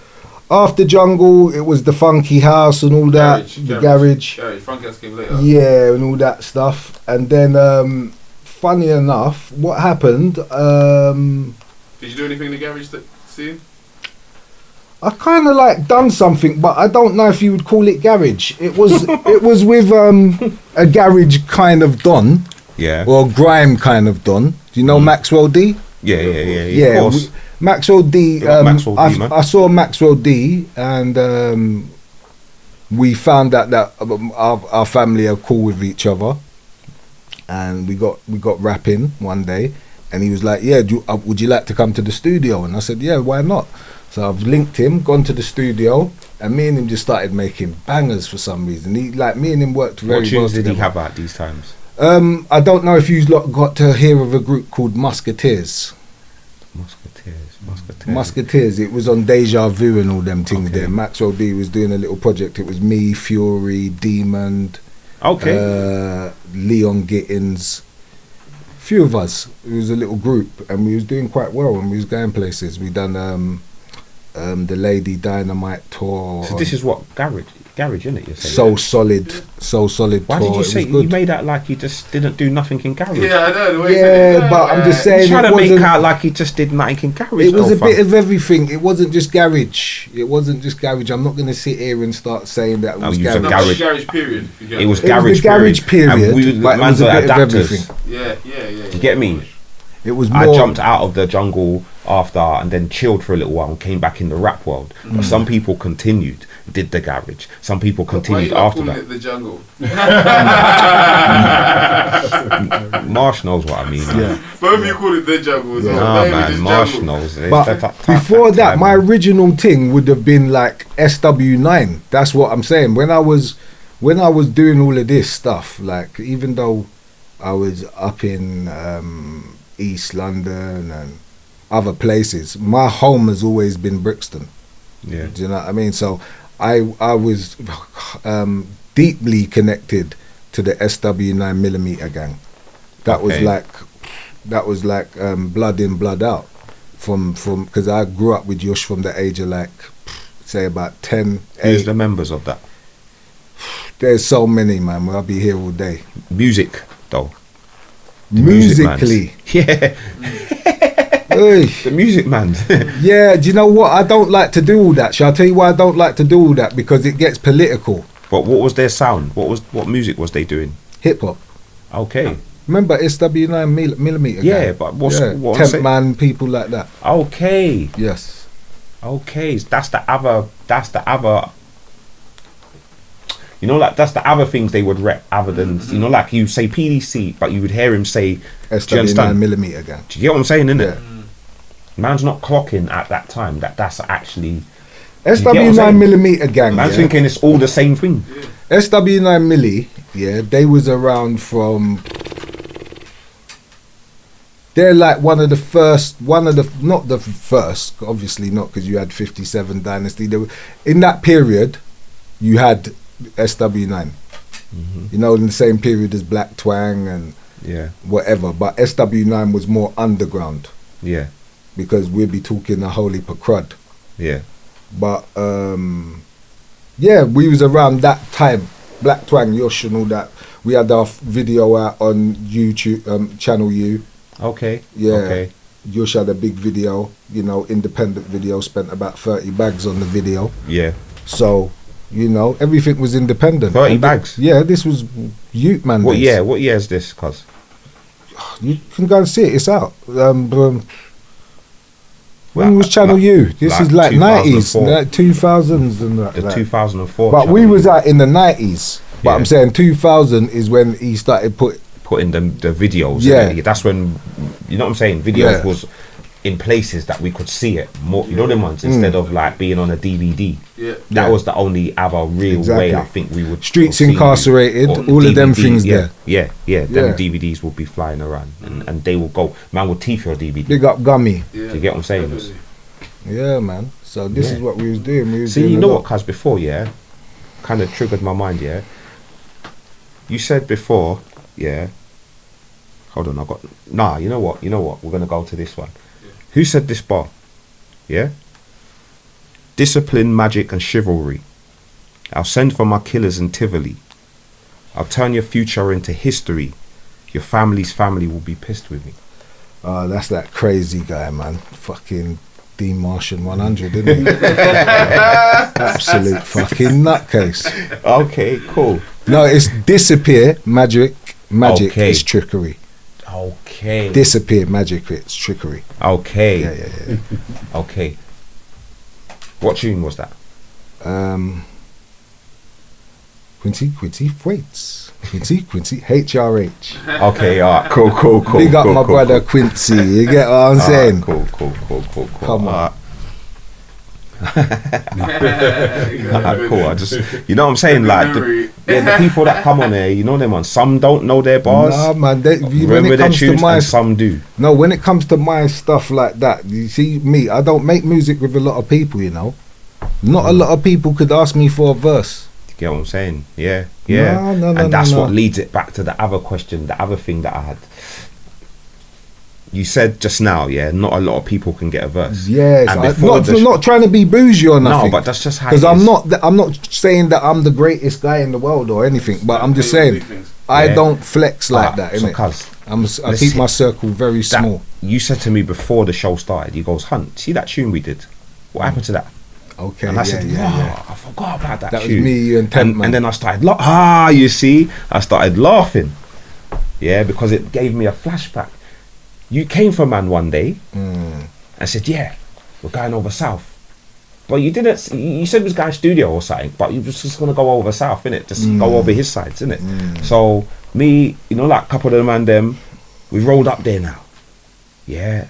After jungle, it was the funky house and all that, the garage. Funky house came later. Yeah, and all that stuff. And then funny enough, what happened? Did you do anything in the garage scene? I kind of like done something, but I don't know if you would call it garage. It was it was with a garage kind of don, or grime kind of don. Do you know Maxwell D? Yeah. Of course. Maxwell D. Maxwell D, man. I saw Maxwell D, and we found out that our family are cool with each other, and we got rapping one day, and he was like, "Yeah, would you like to come to the studio?" And I said, "Yeah, why not?" So I've linked him, gone to the studio, and me and him just started making bangers for some reason. Me and him worked very well. What tunes did he have at these times? I don't know if you lot got to hear of a group called Musketeers. Musketeers. It was on Deja Vu and all them things there. Maxwell D was doing a little project. It was me, Fury, Demon, Leon Gittins, few of us. It was a little group, and we was doing quite well, and we was going places. We done the Lady Dynamite tour. So this is what garage, isn't it? You're saying? So solid. Why tour. did you say you made out like you just didn't do nothing in garage? Yeah, I know. Yeah, but I'm just saying. Trying to make out like he just did nothing in garage. It was a bit of everything. It wasn't just garage. I'm not going to sit here and start saying that it was garage. Garage period. It was garage period. And we but it was a bit of everything. Yeah. You get me? It was more. I jumped out of the jungle after and then chilled for a little while and came back in the rap world. But some people continued, did the garage. Some people continued after that. It the jungle? Marsh knows what I mean. Yeah. Both of you call it the jungle as well. Nah, man, Marsh knows. But before that, my original thing would have been like SW9. That's what I'm saying. When I was doing all of this stuff, like even though I was up in East London and other places, my home has always been Brixton. Yeah. Do you know what I mean? So I was deeply connected to the SW9mm gang. That was like blood in, blood out. From because I grew up with Yush from the age of like say about 10. Who's 8. the members of that? There's so many, man. I'll be here all day. Music though. Musically. Yeah. The music man. Yeah, do you know what? I don't like to do all that. Shall I tell you why I don't like to do all that? Because it gets political. But what was their sound? What music was they doing? Hip hop. Okay. Remember SW9mm? Yeah, but what TempMan, people like that. Okay. Yes. Okay. That's the other. You know, like that's the other things they would rep other than like you say PDC, but you would hear him say SW9mm again. Do you get what I'm saying? Innit? Yeah. Man's not clocking at that time that's actually SW9mm gang. Man's thinking it's all the same thing. Yeah. SW9mm, yeah, they was around from. They're like not the first, obviously not, because you had 57 Dynasty. In that period, you had SW9. You know, in the same period as Black Twang and whatever. But SW9 was more underground. Yeah. Because we'd be talking a whole heap of crud. Yeah. But we was around that time. Black Twang, Yosh and all that. We had our video out on YouTube, Channel U. Okay. Yeah. Okay. Yosh had a big video, independent video, spent about 30 bags on the video. Yeah. So, everything was independent. 30 bags? Yeah, this was Ute Man. What year? What year is this, cuz? You can go and see it, it's out. When was Channel U? This is like 90s, 2000s and that. The 2004. But we was out in the 90s. But I'm saying 2000 is when he started putting the videos. Yeah. That's when, you know what I'm saying? Videos was in places that we could see it more, you know them ones, instead of like being on a DVD. Yeah. That was the only other real way I think we would. Streets Incarcerated, all DVD, of them things there. Yeah. Them DVDs would be flying around and they will go, man would teeth your DVD. Big up Gummy. Do you get what I'm saying? Definitely. Yeah, man. So this is what we was doing. See, you know what, cuz before, kind of triggered my mind, You said before, hold on, you know what, we're going to go to this one. Who said this bar? Yeah? Discipline, magic and chivalry. I'll send for my killers in Tivoli. I'll turn your future into history. your family's family will be pissed with me. That's that crazy guy, man. Fucking D Martian 100, isn't he? Absolute fucking nutcase. Okay, cool. No, it's disappear, magic Okay. is trickery. Okay. Disappear, magic, it's trickery. Okay. Yeah. Okay. What tune was that? Quincy, waits. Quincy, HRH. Okay, alright, cool. Big up cool, my cool, brother cool. Quincy, you get what I'm saying? Cool. Come on. Cool. I just, you know what I'm saying? Like, the people that come on there, you know them on. Some don't know their bars. Nah, man. When Remember it their comes to tunes, my and some do. no, when it comes to my stuff like that, you see me. I don't make music with a lot of people. You know, not a lot of people could ask me for a verse. You get what I'm saying? Yeah. No, And that's no. what leads it back to the other question, the other thing that I had. You said just now, not a lot of people can get a verse. Yes, And I'm before not trying to be bougie or nothing. No, but that's just how. Because I'm not saying that I'm the greatest guy in the world or anything. But I'm just saying I don't flex like that. So, Innit? cuz, I keep my circle very small. You said to me before the show started, you goes, Hunt, see that tune we did? What happened to that? Okay, And I said, yeah. I forgot about that That tune. was me, you and TempMan. And then I started, you see, I started laughing. Yeah, because it gave me a flashback. You came for man one day and said, we're going over south. But you didn't, you said it was going studio or something, but you were just going to go over south, innit? Just go over his sides, innit? So me, like a couple of them and them, we rolled up there now. Yeah.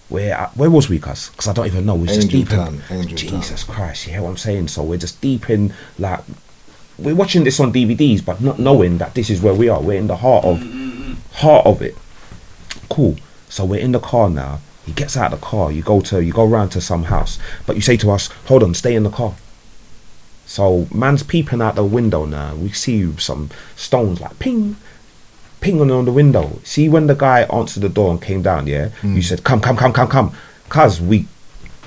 Where was we, cuz? Because I don't even know. We're just deep in. Jesus Christ, you hear what I'm saying? So we're just deep in, like, we're watching this on DVDs, but not knowing that this is where we are. We're in the heart of it. Cool. So we're in the car now. He gets out of the car. You go round to some house, but you say to us, "Hold on, stay in the car." So man's peeping out the window now. We see some stones like ping on the window. See when the guy answered the door and came down, you said, come. Cuz we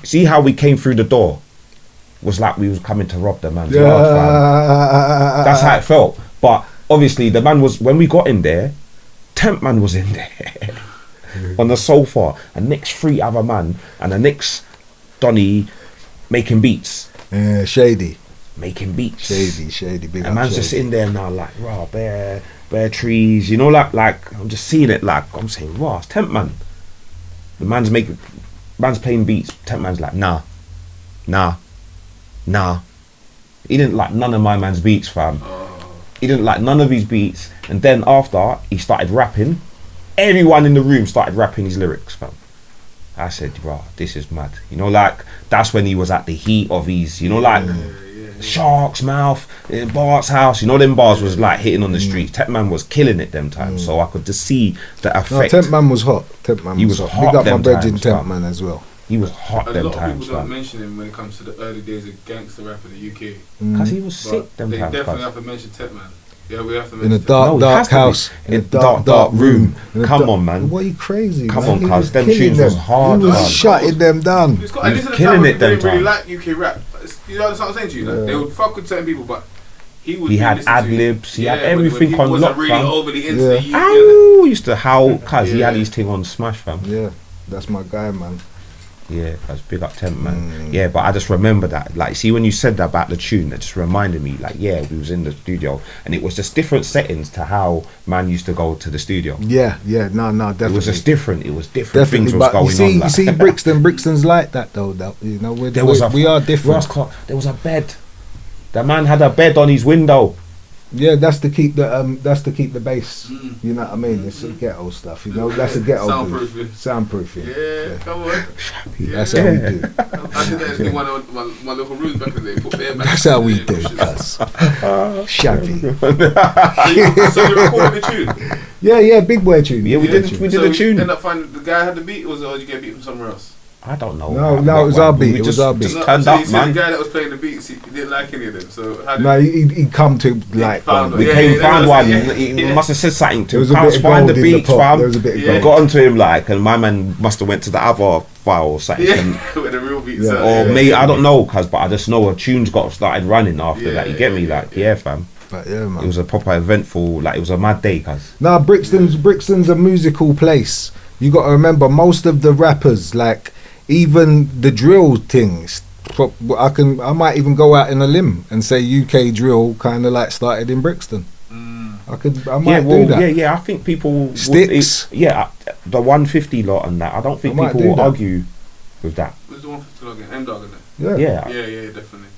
see how we came through the door was like we was coming to rob the man's yard, fam. That's how it felt. But obviously the man was, when we got in there, TempMan was in there on the sofa, and next 3 other man, and the next Donny making beats. Yeah, shady. Making beats. Shady. Big And man's just in there now, like, raw, bare trees, like I'm just seeing it, like I'm saying, raw, it's TempMan. The man's playing beats. TempMan's like, nah. He didn't like none of my man's beats, fam. He didn't like none of his beats. And then after he started rapping, everyone in the room started rapping his lyrics, fam. I said, raw, this is mad. Like that's when he was at the heat of his, like Shark's Mouth, Bart's House, them bars was like hitting on the streets. TempMan was killing it them times, so I could just see the effect. No, TempMan was hot. He was hot. Big up my them brethren times, fam. TempMan as well. He was hot A them lot of times, people don't fam. mention him when it comes to the early days of gangster rap in the UK. Because he was But sick them they times. definitely cuz. have to mention TempMan. Yeah, we have to In a mention dark, No, it dark has to be. house. In a dark room. Come on, man. What are you crazy? Come man? on, He cuz, was them killing tunes was them. hard, He was man. shutting them down. It's got, He and was this is the killing time it when them they really times. like UK rap. You know what I'm saying to you? Like, they would fuck with certain people, but he would. He be had listened to. ad-libs, he had when everything he on wasn't lock, really fam. overly into Yeah. the UK. Ow! Used to howl, cuz he had Yeah. his thing on Smash, fam. Yeah, that's my guy, man. Yeah, cuz big up TempMan. Yeah, but I just remember that. Like, see, when you said that about the tune, that just reminded me, like, we was in the studio, and it was just different settings to how man used to go to the studio. Yeah, no, definitely. It was just different. It was different Definitely, things was but going you see, on. Like. you see, Brixton's like that though. We are different. There was a bed. The man had a bed on his window. Yeah, that's to keep the bass. You know what I mean? It's ghetto stuff. That's a ghetto. Soundproofing. Yeah, come on. That's how we do. I did that in one of my local rooms back in the day. Put bare That's how we do, cuz. Shabby. So you recorded the tune? Yeah, big boy tune. Yeah, we did a tune. End up finding the guy had the beat, or did you get a beat from somewhere else? I don't know. No, it was our beat. It was our beat. Turned so up, you said man. the guy that was playing the beats, he didn't like any of them. So how did No, he come to like. found We Yeah, came, yeah, found yeah, one. yeah. He must have said something to There was him. a bit of Find the gold in the beats, pot. fam. There was a bit of Yeah. gold. Got onto him like, and my man must have went to the other file or something. Yeah, And, with the real beats. Yeah. out, or yeah. me, I don't know, cuz, but I just know a tune's got started running after Yeah, that. You get me? yeah, Like, yeah, fam. But yeah, man. It was a proper eventful, like it was a mad day, cuz. Nah, Brixton's a musical place. You got to remember, most of the rappers, like even the drill things, I might even go out in a limb and say UK drill kind of like started in Brixton. I might do that. Yeah. I think people Sticks. The 150 lot and that. I don't think people will argue with that. Who's the 150 lot again? M-Dog, isn't it? Yeah. Yeah, definitely.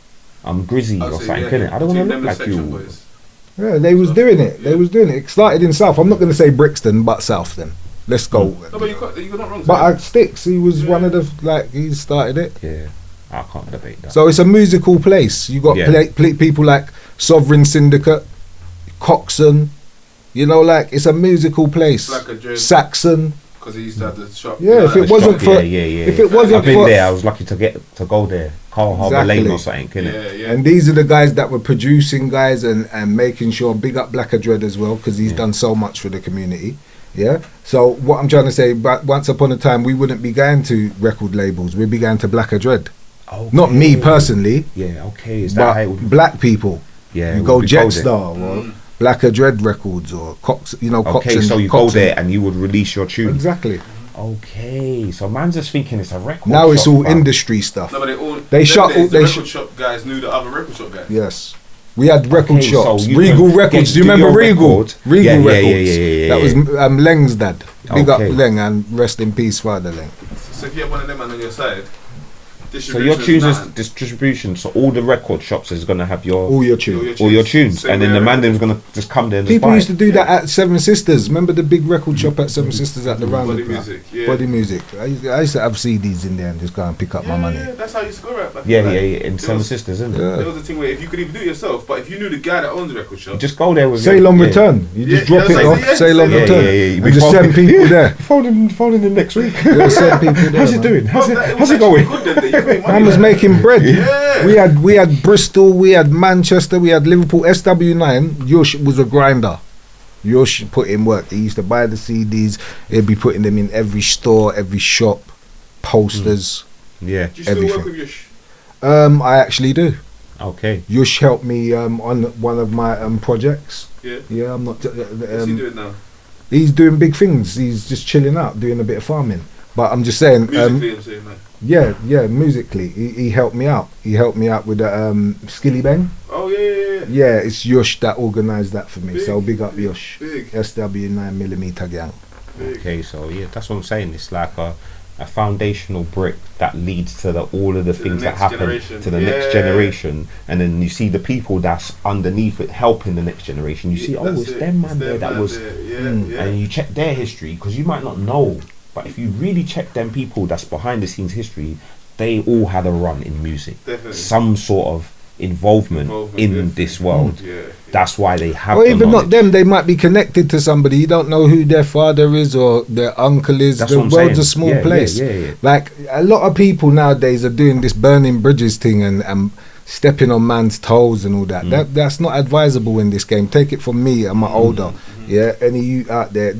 I'm Grizzy or something, innit? I don't want to look like you. Boys. Yeah, they was doing it. They was doing it. It started in South. I'm not going to say Brixton, but South then. Let's go. No, but you're not wrong. But Sticks, he was one of the, like, he started it. Yeah, I can't debate that. So it's a musical place. You got people like Sovereign Syndicate, Coxon, you know, like it's a musical place. Saxon. Because he used to have the shop. Yeah, if it wasn't for, if it wasn't I've been for, there. I was lucky to go there. Carl Harbour Lane or something, innit? Yeah. And these are the guys that were producing guys and making sure, big up Blacker Dread as well, because he's done so much for the community. Yeah. So what I'm trying to say, but once upon a time we wouldn't be going to record labels. We'd be going to Blacker Dread. Okay. Not me personally. Yeah. Okay. Is that how it would black people? Yeah. You go Jetstar or Blacker Dread Records or Cox. You know. Okay. So you go there and you would release your tune. Exactly. Okay. So man's just thinking it's a record. Now shop, it's all industry stuff. No, but they shut all. The record shop guys knew the other record shop guys. Yes. We had record shops. So Regal Records. Do you remember Regal? Regal Records. Yeah. That was Leng's dad. Big up Leng and rest in peace, Father Leng. So if you have one of them on your side, so your tunes is distribution. So all the record shops is gonna have all your tunes, and then the man is gonna just come there. And people used to do that at Seven Sisters. Remember the big record shop at Seven Sisters at the round? Body Music. Yeah. Body Music. I used to have CDs in there and just go and pick up my money. Yeah, that's how you used to go right back. Yeah. In Seven Sisters, isn't it? There was a thing where if you could even do it yourself, but if you knew the guy that owns the record shop, just go there with Sail on Return. You just drop it off. Sail on Return. And just send people there. Phone him next week. Send people there. How's it doing? How's it going? Man was making bread. Yeah. We had Bristol, we had Manchester, we had Liverpool. SW9, Yush was a grinder. Yush put in work. He used to buy the CDs. He'd be putting them in every store, every shop, posters. Yeah. Do you still work with Yush? I actually do. Okay. Yush helped me on one of my projects. Yeah. I'm not. What's he doing now? He's doing big things. He's just chilling out, doing a bit of farming. But I'm just saying. Musically, I'm saying, man. Yeah, musically, he helped me out. He helped me out with the Skilly Bang. Oh yeah. Yeah, it's Yush that organised that for me. Big, so big up Yush. Big. SW9mm gang. Big. Okay, so yeah, that's what I'm saying. It's like a foundational brick that leads to all of the things that happen to the next generation, and then you see the people that's underneath it helping the next generation. You see, it's them man there that was, and you check their history because you might not know. But if you really check them people that's behind the scenes history, they all had a run in music. Definitely. Some sort of involvement in this world. That's why they have. Or even not them, they might be connected to somebody. You don't know who their father is or their uncle is. That's the world's a small place. Yeah. Like a lot of people nowadays are doing this burning bridges thing and stepping on man's toes and all that. That's not advisable in this game. Take it from me, I'm older. Yeah, any of you out there,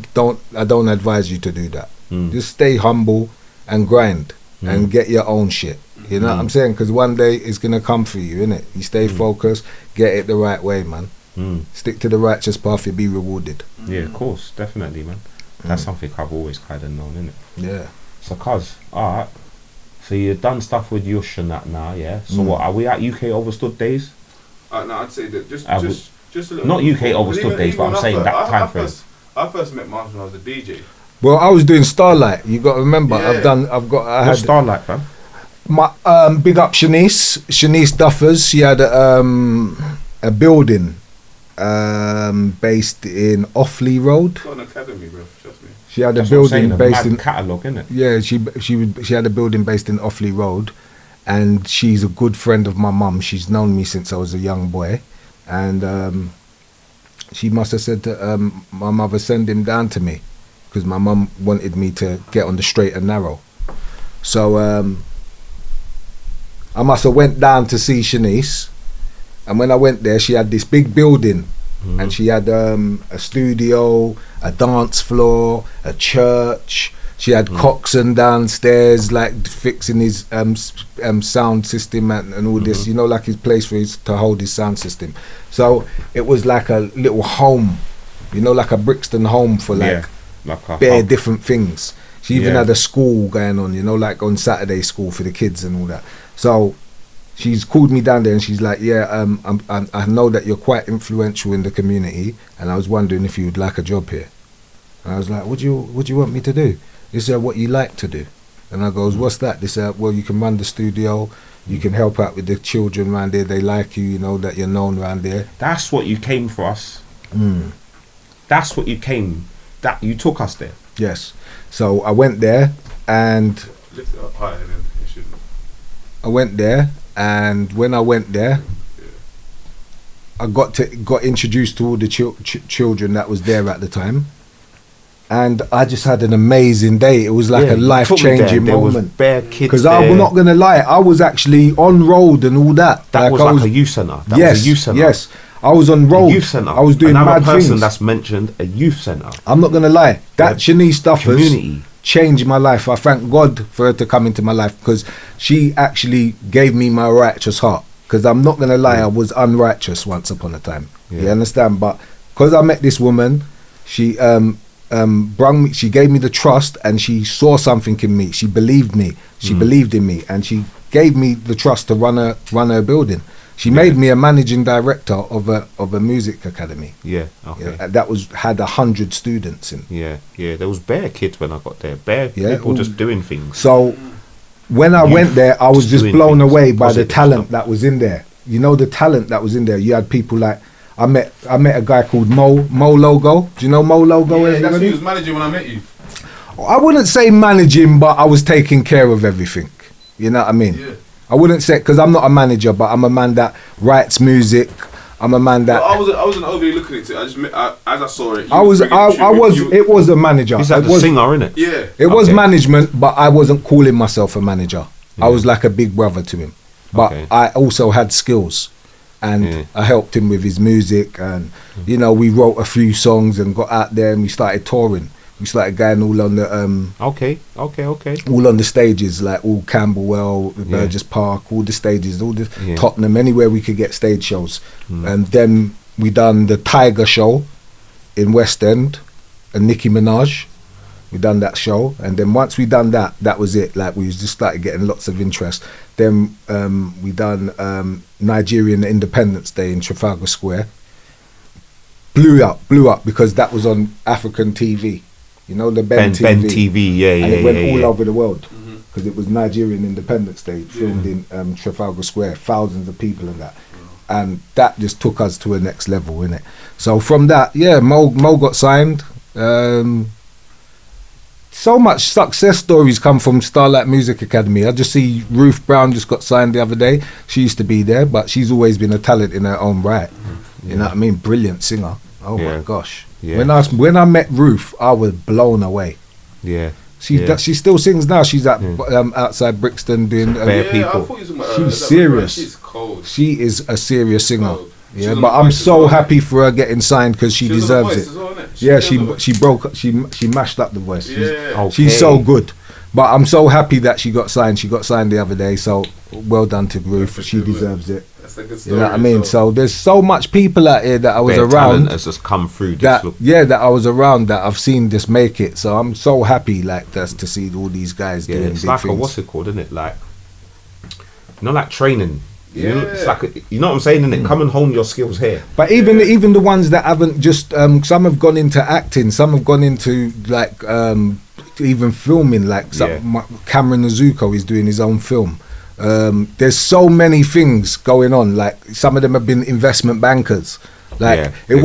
I don't advise you to do that. Just stay humble and grind and get your own shit. You know what I'm saying? Because one day it's gonna come for you, innit? You stay focused, get it the right way, man. Stick to the righteous path, you'll be rewarded. Yeah, of course, definitely, man. That's something I've always kind of known, innit? Yeah. So, cuz, alright. So you've done stuff with Yush and that now, yeah? So what, are we at UK Overstood days? No, I'd say that just a little. Not UK Overstood days, but I'm saying that time frame. I first met Marsh when I was a DJ. Well, I was doing Starlight. You got to remember, I had Starlight, fam. My big up Shanice Duffers. She had a building based in Offley Road. Got an academy, bro. Trust me. She had a building based in catalogue, innit? Yeah, she had a building based in Offley Road, and she's a good friend of my mum. She's known me since I was a young boy, and she must have said to my mother, send him down to me, because my mum wanted me to get on the straight and narrow. So I must have went down to see Shanice, and when I went there, she had this big building, and she had a studio, a dance floor, a church, She had Coxon downstairs, like fixing his sound system and all this, you know, like his place for his to hold his sound system. So it was like a little home, you know, like a Brixton home for like bare different things. She even had a school going on, you know, like on Saturday school for the kids and all that. So she's called me down there and she's like, I know that you're quite influential in the community, and I was wondering if you would like a job here. And I was like, what do you want me to do? Is there what you like to do? And I goes, what's that? They said, well, you can run the studio, you can help out with the children around there, they like you, you know, that you're known around there. That's what you came for us. That's what you came, that you took us there. Yes. So I went there and lift it up higher and then it should. I went there, and when I went there, I got introduced to all the children that was there at the time. And I just had an amazing day. It was like a life-changing moment. Because I'm not going to lie, I was actually on road and all that. That was like a youth centre. That was a youth centre. Yes, I was on road. A youth centre. I was doing another mad person things. That's mentioned a youth centre. I'm not going to lie. That Shanice Duffers community changed my life. I thank God for her to come into my life, because she actually gave me my righteous heart. Because I'm not going to lie, I was unrighteous once upon a time. You understand? But because I met this woman, she she gave me the trust, and she saw something in me. She believed me. She believed in me, and she gave me the trust to run her building. She made me a managing director of a music academy. Yeah, okay. That had 100 students in. Yeah. There was bare kids when I got there. Bare people just doing things. So when I went there, I was just blown away by the talent that was in there. You know, the talent that was in there. You had people like, I met a guy called Mo Logo. Do you know Mo Logo? Yeah, that's who was managing when I met you. I wouldn't say managing, but I was taking care of everything. You know what I mean? Yeah. I wouldn't say, because I'm not a manager, but I'm a man that writes music. I'm a man that. Well, I wasn't overly looking at it. As I saw it, it was a manager. He's like the singer, innit? Yeah. It was management, but I wasn't calling myself a manager. I was like a big brother to him. But I also had skills, and I helped him with his music, and you know, we wrote a few songs and got out there and we started touring. We started going all on the all on the stages, like all Camberwell, Burgess Park, all the stages, all the Tottenham, anywhere we could get stage shows. And then we done the Tiger show in West End, and Nicki Minaj. We done that show, and then once we done that, that was it. Like, we just started getting lots of interest. Then we done Nigerian Independence Day in Trafalgar Square. Blew up because that was on African TV. You know, the Ben TV. Ben TV, and it went all over the world, because it was Nigerian Independence Day, filmed in Trafalgar Square, thousands of people and that. And that just took us to a next level, innit? So from that, Mo got signed. So much success stories come from Starlight Music Academy. I just see Ruth Brown just got signed the other day. She used to be there, but she's always been a talent in her own right. You know what I mean? Brilliant singer. Oh my gosh. Yeah. When I met Ruth, I was blown away. Yeah. She still sings now. She's at outside Brixton doing people. She's serious. She's cold. She is a serious singer. Yeah, but I'm so happy for her getting signed, because she deserves it. Yeah, she mashed up the voice. She's so good. But I'm so happy that she got signed. She got signed the other day, so well done to Ruth. She deserves it. That's a good story. You know what I mean? So there's so much people out here that I was around has just come through. That I was around, that I've seen just make it. So I'm so happy, like, that's to see all these guys doing it's big like things. What's it called, isn't it? Like, you know, like training. You know, it's like, you know what I'm saying, innit? Come and hone your skills here. But even the ones that haven't just some have gone into acting, some have gone into like even filming, like Cameron Azuko is doing his own film. There's so many things going on, like some of them have been investment bankers. Like it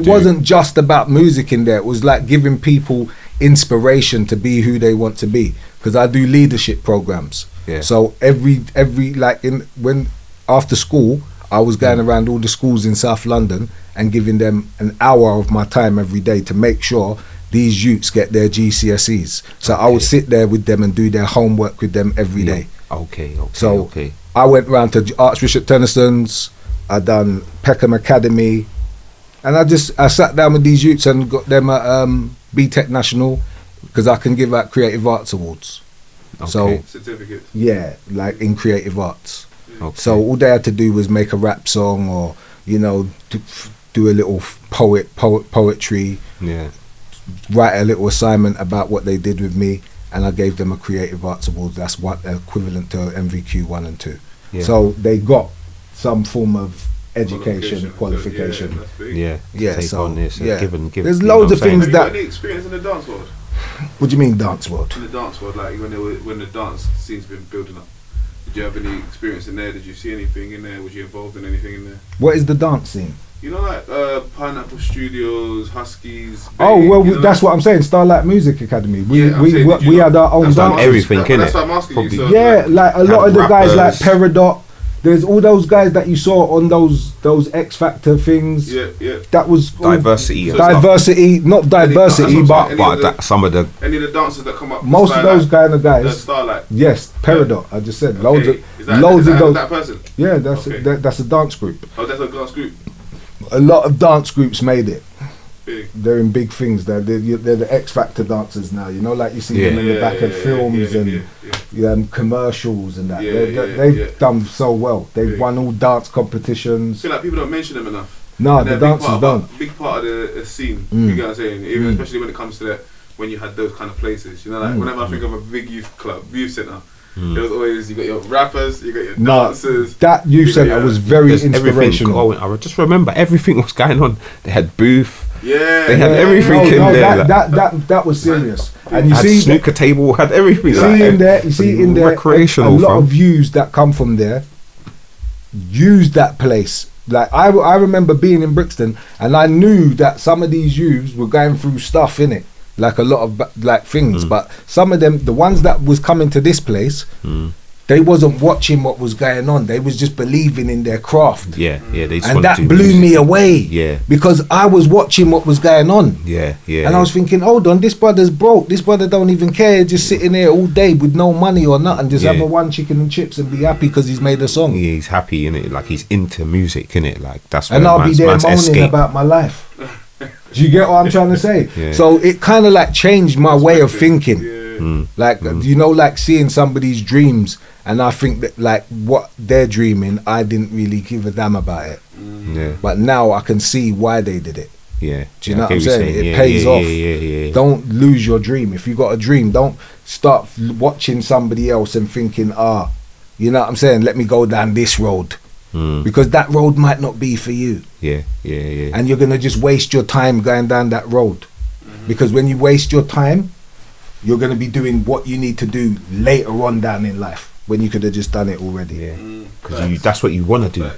wasn't just about music in there. It was like giving people inspiration to be who they want to be, because I do leadership programs. So every like when after school, I was going around all the schools in South London and giving them an hour of my time every day to make sure these youths get their GCSEs. So I would sit there with them and do their homework with them every day. So I went round to Archbishop Tennyson's, I done Peckham Academy, and I sat down with these youths and got them a BTEC National because I can give out creative arts awards. Okay. So certificates. yeah, like in creative arts. Okay. So all they had to do was make a rap song, or do a little poetry, write a little assignment about what they did with me, and I gave them a creative arts award. That's what equivalent to MVQ 1 and 2. Yeah. So they got some form of education qualification. Given There's loads of things Have you got any experience in the dance world? What do you mean dance world? In the dance world, like when the dance scene's been building up. Did you have any experience in there? Did you see anything in there? Was you involved in anything in there? What is the dance scene? You know, like Pineapple Studios, Huskies. That's what I'm saying. Starlight Music Academy. We had our own dance. Everything, innit? That's what I'm asking you. So, like a lot of the guys like rappers. Peridot. There's all those guys that you saw on those X Factor things. Yeah. That was Diversity. Not diversity, but some of the any of the dancers that come up. most of those kind of guys. The Starlight. Yes, Peridot. I just said loads of that person. Yeah, that's a dance group. Oh, that's a dance group. A lot of dance groups made it. Big. They're in big things. They're the X Factor dancers now. You know, like you see them in the back of films and commercials and that. They've done so well. They've won all dance competitions. I feel like people don't mention them enough. No, the dancers don't. Big part of the scene. You get what I'm saying? Even especially when it comes to that, when you had those kind of places. You know, like whenever I think of a big youth centre. There was always, you got your rappers, you got your dancers. That youth centre was very inspirational. I just remember everything was going on. They had booth. Yeah, they had everything in there. That was serious. And you had see, snooker table, had everything. You see in there, recreational. A lot of views that come from there use that place. Like I remember being in Brixton, and I knew that some of these youths were going through stuff in it. Like a lot of like things, but some of them, the ones that was coming to this place, they wasn't watching what was going on. They was just believing in their craft. They just and that blew me away. Yeah, because I was watching what was going on. And I was thinking, hold on, this brother's broke. This brother don't even care. Just sitting there all day with no money or nothing. Just have a one chicken and chips and be happy because he's made a song. Yeah, he's happy in it. Like he's into music, innit? Like that's. And I'll be there moaning about my life. Do you get what I'm trying to say? So it kind of like changed my way of thinking. Like you know, like seeing somebody's dreams, and I think that like what they're dreaming, I didn't really give a damn about it. But now I can see why they did it. Do you know what I'm saying? It pays off. Don't lose your dream. If you got a dream, don't start watching somebody else and thinking, you know what I'm saying? Let me go down this road. Because that road might not be for you. And you're gonna just waste your time going down that road. Because when you waste your time, you're gonna be doing what you need to do later on down in life when you could have just done it already. Because that's what you want to do.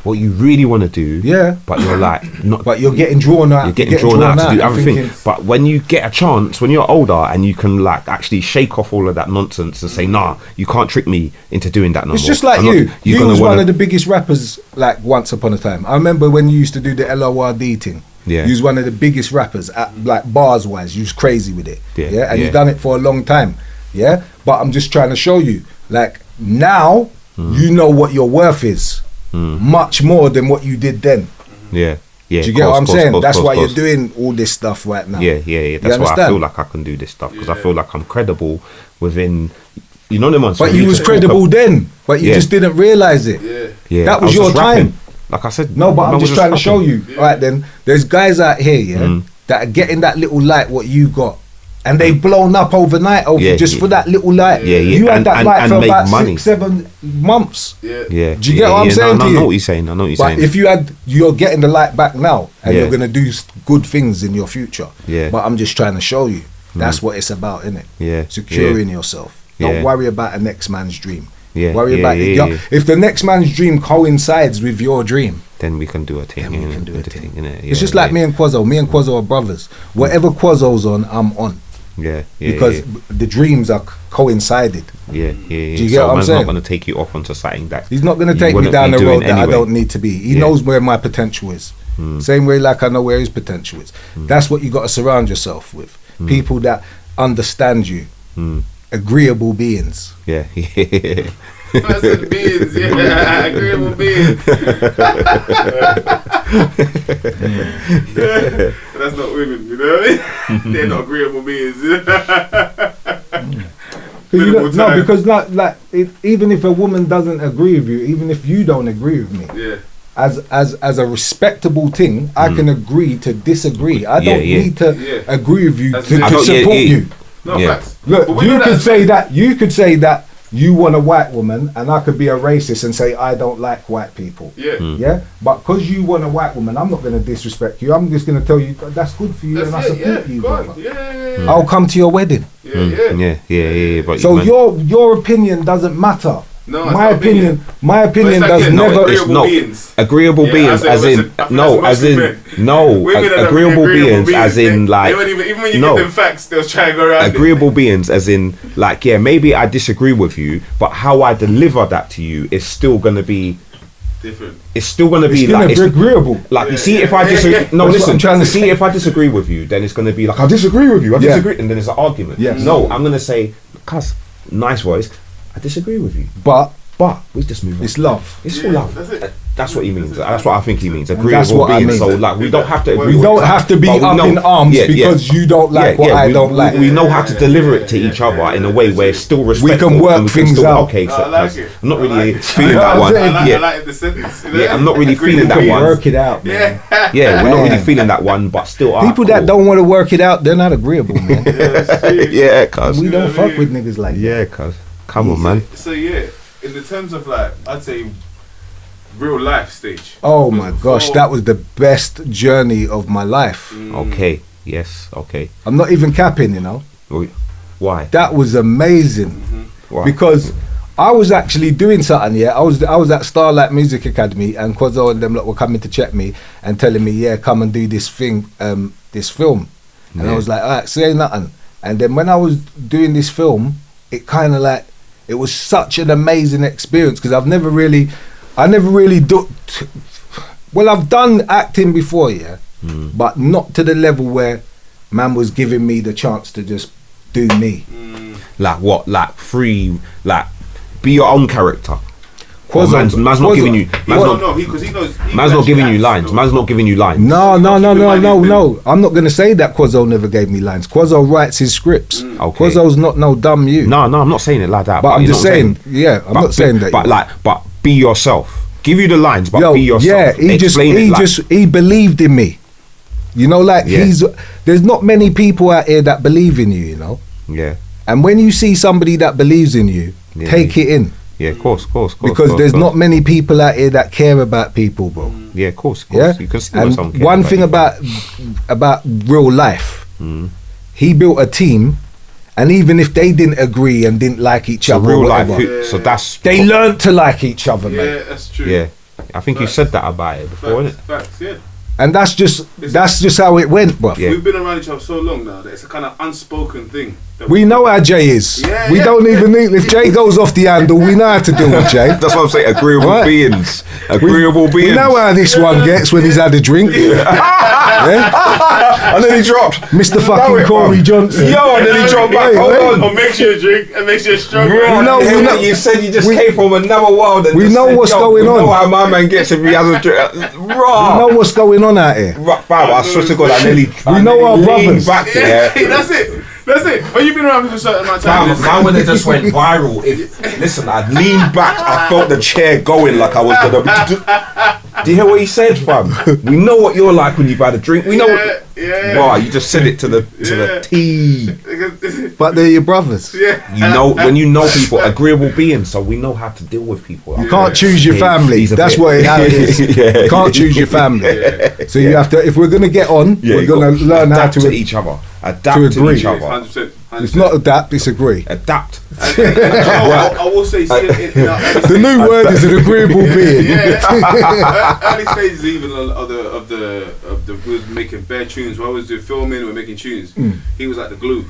What you really want to do, but you're like not. But you're getting drawn out. You're getting drawn out to do other things. But when you get a chance, when you're older, and you can like actually shake off all of that nonsense and say, "Nah, you can't trick me into doing that no more." It's just like you was one of the biggest rappers like once upon a time. I remember when you used to do the LORD thing. You was one of the biggest rappers at like bars wise. You was crazy with it. And you done it for a long time. But I'm just trying to show you, like now, you know what your worth is. Much more than what you did then. Do you get what I'm saying? That's why you're doing all this stuff right now. That's why I feel like I can do this stuff, because I feel like I'm credible within, you know, them ones. But you was credible then, but you just didn't realize it. That was your time. Like I said, no, but I'm just trying to show you. Right then, there's guys out here, that are getting that little light what you got. And they've blown up overnight for that little light. You had that light for about 6-7 months. Do you get what I'm saying to you? I know what you're saying. But if you're getting the light back now, and you're going to do good things in your future. But I'm just trying to show you. That's what it's about, innit? Securing yourself. Don't worry about a next man's dream. Worry about it. If the next man's dream coincides with your dream, then we can do a thing. It's just like me and Quazzo. Me and Quazzo are brothers. Whatever Quazzo's on, I'm on. Because the dreams are coincided. Do you get what I'm saying? He's not going to take you off onto something that he's not going to take me down the road that I don't need to be. He knows where my potential is. Same way like I know where his potential is. That's what you got to surround yourself with. People that understand you. Agreeable beings. I said beans, agreeable beans. that's not women, you know what I mean? They're not agreeable beings. Because even if a woman doesn't agree with you, even if you don't agree with me, as a respectable thing, I can agree to disagree. I don't need to agree with you to support you. No, facts. Look, you could say that you want a white woman, and I could be a racist and say I don't like white people. Yeah. But because you want a white woman, I'm not going to disrespect you. I'm just going to tell you that's good for you, and I support you. I'll come to your wedding. But so your opinion doesn't matter. No, my opinion does never. Agreeable beings, as in agreeable beings, as in like even when you give them facts, they'll try and go around. Agreeable beings, as in like maybe I disagree with you, but how I deliver that to you is still gonna be different. It's still gonna be like agreeable. Like you see, if I disagree, if I disagree with you, then it's gonna be like I disagree with you. I disagree, and then it's an argument. No, I'm gonna say, cuz nice voice. I disagree with you, but we just move on. It's love. It's all love. That's what he means. That's what I think he means. Agreeable being. I mean. So like we don't have to agree. We don't have to be up in arms because you don't like what I don't like. We know how to deliver it to each other in a way where it's still respectful. We can work things out. Okay, so I like it. I'm not really feeling that one. I like the sentence. I'm not really feeling that one. Work it out, man. Yeah, we're not really feeling that one, but still. People that don't want to work it out, they're not agreeable, man. Yeah, cuz we don't fuck with niggas like that. Yeah, cuz. Come on, man. So in the terms of like, I'd say real life stage. Oh my gosh, that was the best journey of my life. Okay, yes, okay. I'm not even capping, you know. Why? That was amazing. Why? Because I was actually doing something, I was at Starlight Music Academy, and Quazzo and them lot were coming to check me and telling me, come and do this thing, this film. And I was like, alright, say nothing. And then when I was doing this film, it kind of like, it was such an amazing experience because I never really I've done acting before, but not to the level where man was giving me the chance to just do me. Like what? Like free, like be your own character. Man's not giving you. Man's not giving you lines. Man's not giving you lines. No. I'm not gonna say that Quazzo never gave me lines. Quazzo writes his scripts. Okay. Quazzo's not no dumb you. No, I'm not saying it like that. But I'm just saying, I'm not saying that. But be yourself. Give you the lines, but be yourself. Yeah, he believed in me. You know, like there's not many people out here that believe in you. You know. Yeah. And when you see somebody that believes in you, take it in. Yeah, of course. Because there's not many people out here that care about people, bro. Yeah, of course. Yeah? You can see and one thing about real life, he built a team, and even if they didn't agree and didn't like each other, real or whatever, life, they learned to like each other, man. Yeah, that's true. Yeah, I think you said that about it before, innit? Facts, yeah. And that's just how it went, bro. Yeah. We've been around each other so long now that it's a kind of unspoken thing. We know how Jay is. We don't even need. If Jay goes off the handle, we know how to deal with Jay. That's what I'm saying. Agreeable beings. Agreeable beings. We know how this one gets when he's had a drink. And then he dropped. Mr. fucking Corey Johnson. And then he dropped back. Hold on. Or makes you a drink and makes you stronger. We know. You said you just came from another world. And we know what's going on. We know how my man gets if he has a drink. We know what's going on out here. I swear to God, we know our brothers. Back there. That's it. Oh, you've been around me for a certain amount of time. Man, when it just went viral, listen, I leaned back, I felt the chair going like I was gonna. Do you hear what he said, fam? We know what you're like when you've had a drink. We know. Wow, you just said it to the T. But they're your brothers. Yeah. You know, when you know people, agreeable beings, so we know how to deal with people. You can't choose your family. That's how it is. You can't choose your family. So you have to. If we're gonna get on, we're gonna learn how to each other. Adapt to each other. 100%. It's not adapt, it's agree. Adapt. I will say, the new word is an agreeable being. Early stages, even of the we was making bare tunes. While I was doing filming, we're making tunes. He was like the glue.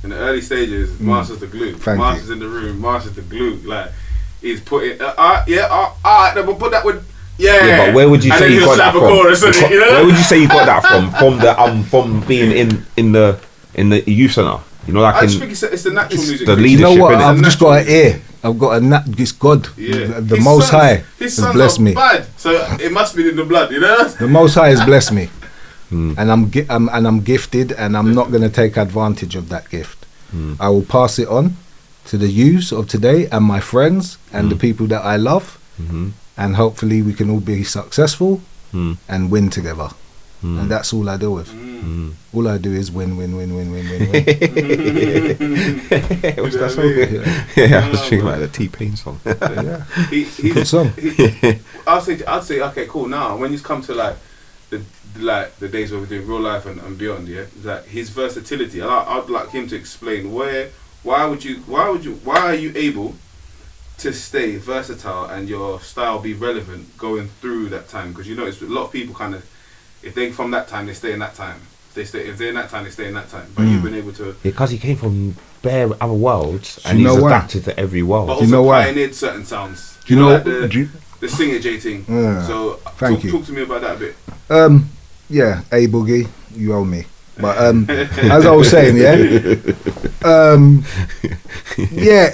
In the early stages, Marsh is the glue. Marsh is in the room. Marsh is the glue. Like he's putting. Then we'll put that with. Yeah, but where would you say you got that from? Where would you say you got that from? From being in the youth centre. You know, like I just think it's the natural music. The leadership. You know what? In I've just got an ear. I've got it's God. Yeah. The Most High has has blessed me. Bad, so it must be in the blood. You know. The Most High has blessed me. and I'm gifted, and I'm not going to take advantage of that gift. I will pass it on to the youths of today and my friends and the people that I love, and hopefully we can all be successful and win together. And that's all I deal with. All I do is win. What's that song? Yeah, I was thinking about the T-Pain song. Yeah, good song. I'd say okay, cool. Now when you come to like the days where we're doing real life and beyond, yeah, like his versatility. I'd like him to explain why are you able to stay versatile and your style be relevant going through that time? Because you notice a lot of people kind of, if they from that time, they stay in that time. If they're in that time, they stay in that time. But you've been able to, because he came from bare other worlds and he's adapted to every world. But also pioneered certain sounds. Do you know like the Singer J thing? So talk to me about that a bit. Yeah, A Boogie, you owe me. But as I was saying, yeah,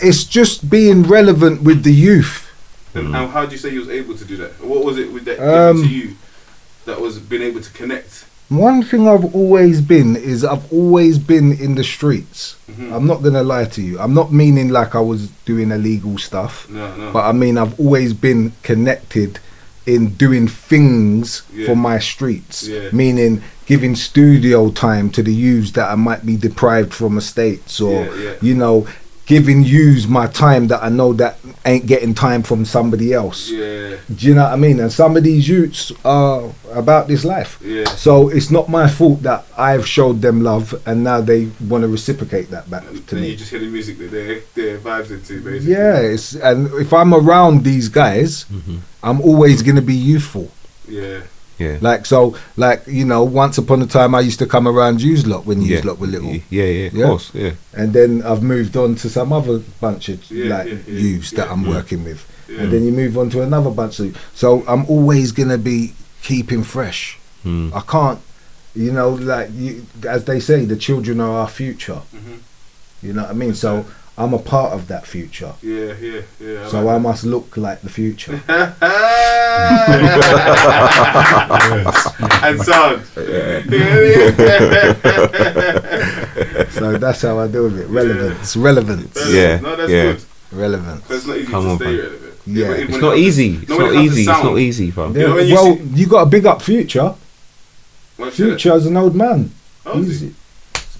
it's just being relevant with the youth. And how do you say you was able to do that? What was it with that given to you that was being able to connect? One thing I've always been is I've always been in the streets. I'm not gonna lie to you. I'm not meaning like I was doing illegal stuff. No. But I mean I've always been connected in doing things for my streets. Meaning giving studio time to the youths that I might be deprived from estates, or you know, giving youths my time that I know that ain't getting time from somebody else. Do you know what I mean? And some of these youths are about this life. So it's not my fault that I've showed them love and now they want to reciprocate that back to me. You just hear the music that they're vibes into, basically. Yeah, and if I'm around these guys, I'm always going to be youthful. Yeah. Like, so, like, you know, once upon a time I used to come around yous lot when yous lot were little. Of course, yeah. And then I've moved on to some other bunch of youths that I'm working with. And then you move on to another bunch of, so I'm always going to be keeping fresh. I can't, you know, like, as they say, the children are our future. You know what I mean? So I'm a part of that future. Yeah. So I must look like the future. And sound. So that's how I deal with it. Relevance. No, that's good. Relevance. So it's not easy to stay relevant. Yeah, it's not easy. It's not easy, fam. Yeah. Well, you got to big up Future. Future's an old man.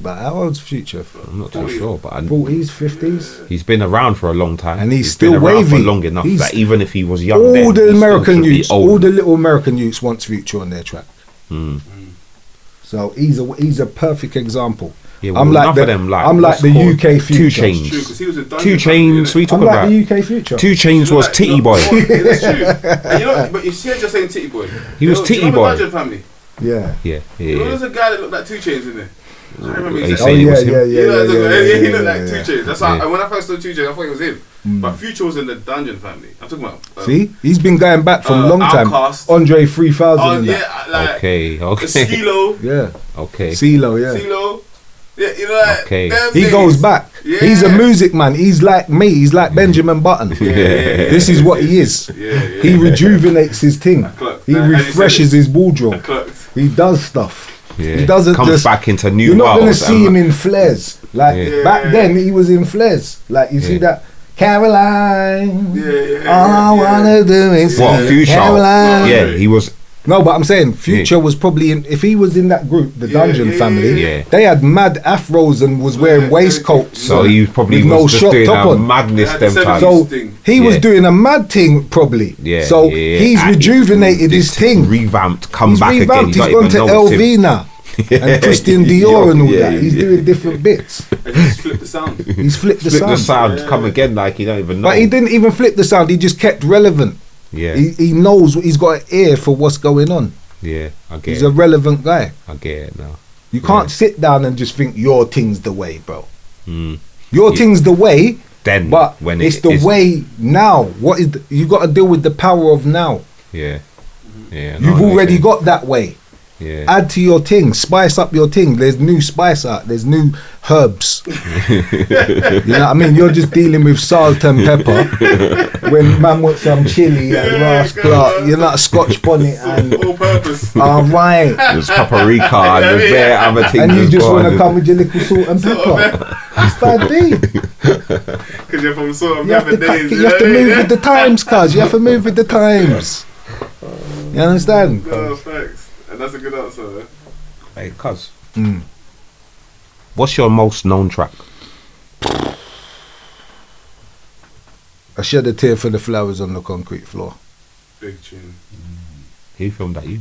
But how old's Future? I'm not too sure, but 40s, 50s. He's been around for a long time, and he's still been around wavy for long enough that even if he was young, all the American youths, all the little American youths wants Future on their track. So he's a perfect example. Yeah, well, I'm like the UK Future. 2 Chainz. 2 Chainz. We talking about the UK Future. 2 Chainz was Titty Boy. That's true. And you know, but you see, just saying Titty Boy. He was Titty Boy. Family. Yeah. There was a guy that looked like 2 Chainz in there. I remember he looked like 2 Chainz. That's why when I first saw 2 Chainz, I thought it was him. But Future was in the Dungeon Family. I'm talking about. See, he's been going back for a long time. Outkast. Andre 3000. Okay. Skilo. Yeah. Okay. CeeLo. Yeah, you know, like, he goes back. He's a music man. He's like me. He's like Benjamin Button. This is what he is. He rejuvenates his thing. He refreshes his wardrobe. He does stuff. He doesn't comes back into new. You're not going to see him in flares. Like back then, he was in flares. Like you see that Caroline. All I wanna do is Future. Caroline. Yeah, he was. No, but I'm saying Future was probably in. If he was in that group, the Dungeon Family, they had mad afros and was wearing waistcoats. So he probably was just doing a madness them times. So he was doing a mad thing probably. So he's rejuvenated his thing, revamped, come back again. He's gone to LV now. And Christian Dior and all that. He's doing different bits. And he's flipped the sound. He's flipped the sound. Come again like you don't even know. But he didn't even flip the sound. He just kept relevant. Yeah. He knows. He's got an ear for what's going on. Yeah, I get it. He's a relevant guy. I get it now. You can't sit down and just think your thing's the way, bro. Your thing's the way. Then, but when it's the way now. What is you got to deal with the power of now? Yeah. You've already got that way. Yeah. Add to your thing, spice up your thing. There's new spice out. There's new herbs. You know what I mean? You're just dealing with salt and pepper. When man wants some chili and rascal, you're not Scotch bonnet and all purpose. all right. There's paprika and there's bare other things. And you as just well. want to come with your little salt and pepper. It's bad D. Because you're from sort of You have to, days. you have to move with the times, cuz. You have to move with the times. You understand? No, thanks. And that's a good answer. Hey, cuz. What's your most known track? I shed a tear for the flowers on the concrete floor. Big tune. Who filmed that? You?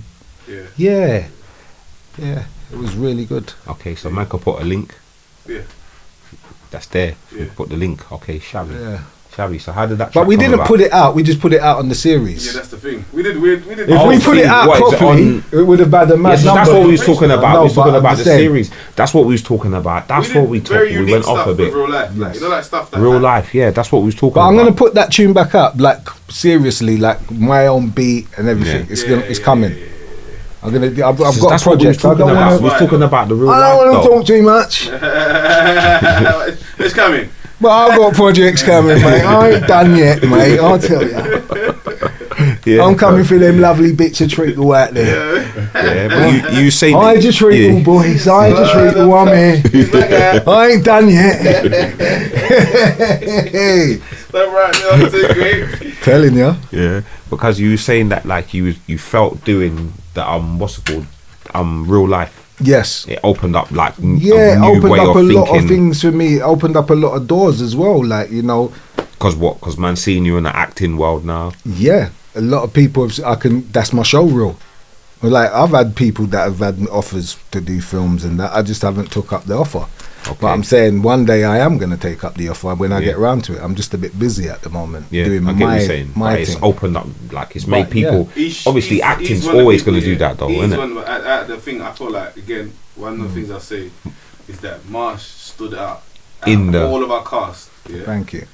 Yeah. Yeah. Yeah. It was really good. Okay, so man can put a link. Yeah. That's there. Yeah. Put the link. Okay, shabby. Yeah. Shabby. So how did that? But track we come didn't about? put it out. We just put it out on the series. Yeah, that's the thing. We did. We did. If we put it out what, is it properly, it would have had a mad Yes, number. that's what we was talking about. No, we was talking but about I'm the saying- series. That's what we was talking about. That's what we talked. We went off a bit. With real life. Like, you know, like stuff that. Real life, yeah. That's what we was talking But about. I'm gonna put that tune back up, like seriously, like my own beat and everything. Yeah. It's coming. I'm gonna. I've got That's what we was projects. I talking don't about. want We was talking about the real I life. don't want to though. talk too much. It's coming. But I've got projects coming, mate. I ain't done yet, mate. I'll tell you. Yeah, I'm coming for them lovely bits of treacle out there. Yeah, but you say I just treacle, boys. I just treacle. I'm here. I ain't done yet. That right, that's great. Telling you. Yeah, because you were saying that like you felt doing the what's it called real life. Yes. It opened up like Yeah, a it new opened way up of a thinking. lot of things for me. It opened up a lot of doors as well. Like, you know, Because man, seeing you in the acting world now. yeah, a lot of people that's my show reel. Like, I've had people that have had offers to do films and that. I just haven't took up the offer. Okay. But I'm saying one day I am going to take up the offer when I Yeah. get around to it. I'm just a bit busy at the moment Yeah, doing I get what my you're saying. my But it's thing. opened up, like it's made But, people. Obviously, acting's always going to do that, though, isn't it? The thing I feel like again, one of the things I say is that Marsh stood out In the- all of our cast. Yeah. Thank you.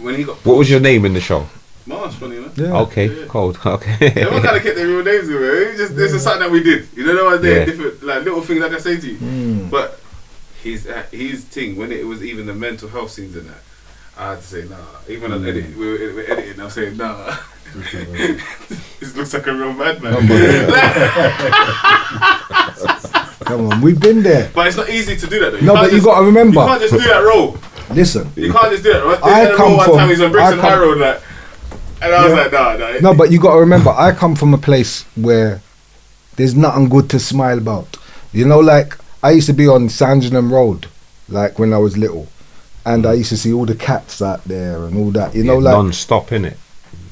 When he got What was your name in the show? Marsh, funny enough. Yeah. Okay, Yeah. cold. Okay. Everyone kind of kept their real names in it. This is something that we did. You know, there was Yeah. different like little things like I say to you. Mm. But his thing when it was even the mental health scenes in that, I had to say nah. Even as we're editing, I'm saying nah. This looks like a real madman. Come on, we've been there. But it's not easy to do that though. No, but you got to remember. You can't just do that role. Listen. You can't just do that. Right? I They come one from- time he's on Brixton I come- High Road like, and I was like nah. No, but you got to remember, I come from a place where there's nothing good to smile about. You know, like, I used to be on Sandringham Road, like, when I was little. And I used to see all the cats out there and all that. You know, like, non-stop, innit?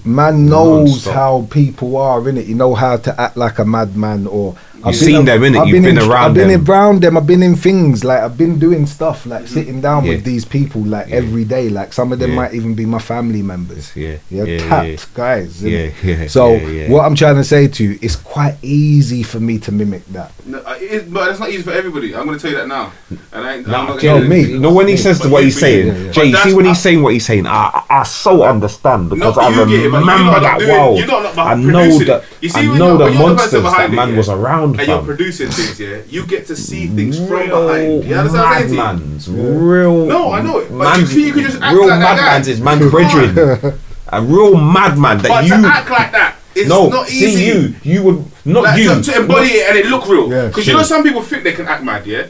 man knows Non-stop. how people are, innit? You know how to act like a madman or... You've seen them, innit? You've been around I've been them. around them. I've been in things, like, I've been doing stuff, like, sitting down Yeah. with these people, like, Yeah. every day. Like, some of them Yeah. might even be my family members. Yeah. Tapped guys. Yeah, innit? yeah, So yeah. what I'm trying to say to you, it's quite easy for me to mimic that. No, but it's not easy for everybody. I'm going to tell you that now. And I'm not Jay, gonna- me. you know when he says But what you he's forget saying, it, yeah. Jay, But you see that's- when he's saying what he's saying, I so understand because but I you get it, but you're remember not that doing- world. you're not I know producing that. it. You see I when know you're- the when you're the person monsters that behind it, man yeah, was around. and you're fam. producing things, yeah, you get to see things from Real behind. You understand what I'm saying to you? madmans, real. No, I know it, but man- you see, you can just act real like that guy. madmans is man's brethren. A real madman that But you. to act like that, it's no, not easy. see you would not Like, you to embody it and it look real. Yeah, Because you know some people think they can act mad, yeah?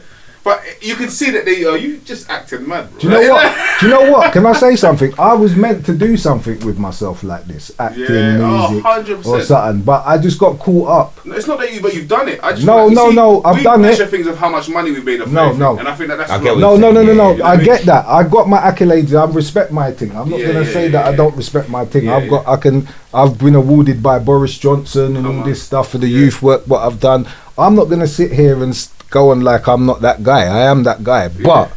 But you can see that they are, you just acting mad. Bro. Do you know what? Do you know what? Can I say something? I was meant to do something with myself like this, acting, Yeah, music, 100%. or something. But I just got caught up. No, it's not that you, but you've done it. I just No, feel like, you no, see, no, I've done We it. measure things of how much money we made off No, everything, no. and I think that that's I get wrong. what No, no, no, no, Yeah, no. I get that. I got my accolades. I respect my thing. I'm not Yeah, gonna yeah, say yeah, that I yeah. don't respect my thing. Yeah, I've been awarded by Boris Johnson and Come all on. this stuff for the youth work. What I've done. I'm not gonna sit here and go on like I'm not that guy. I am that guy. But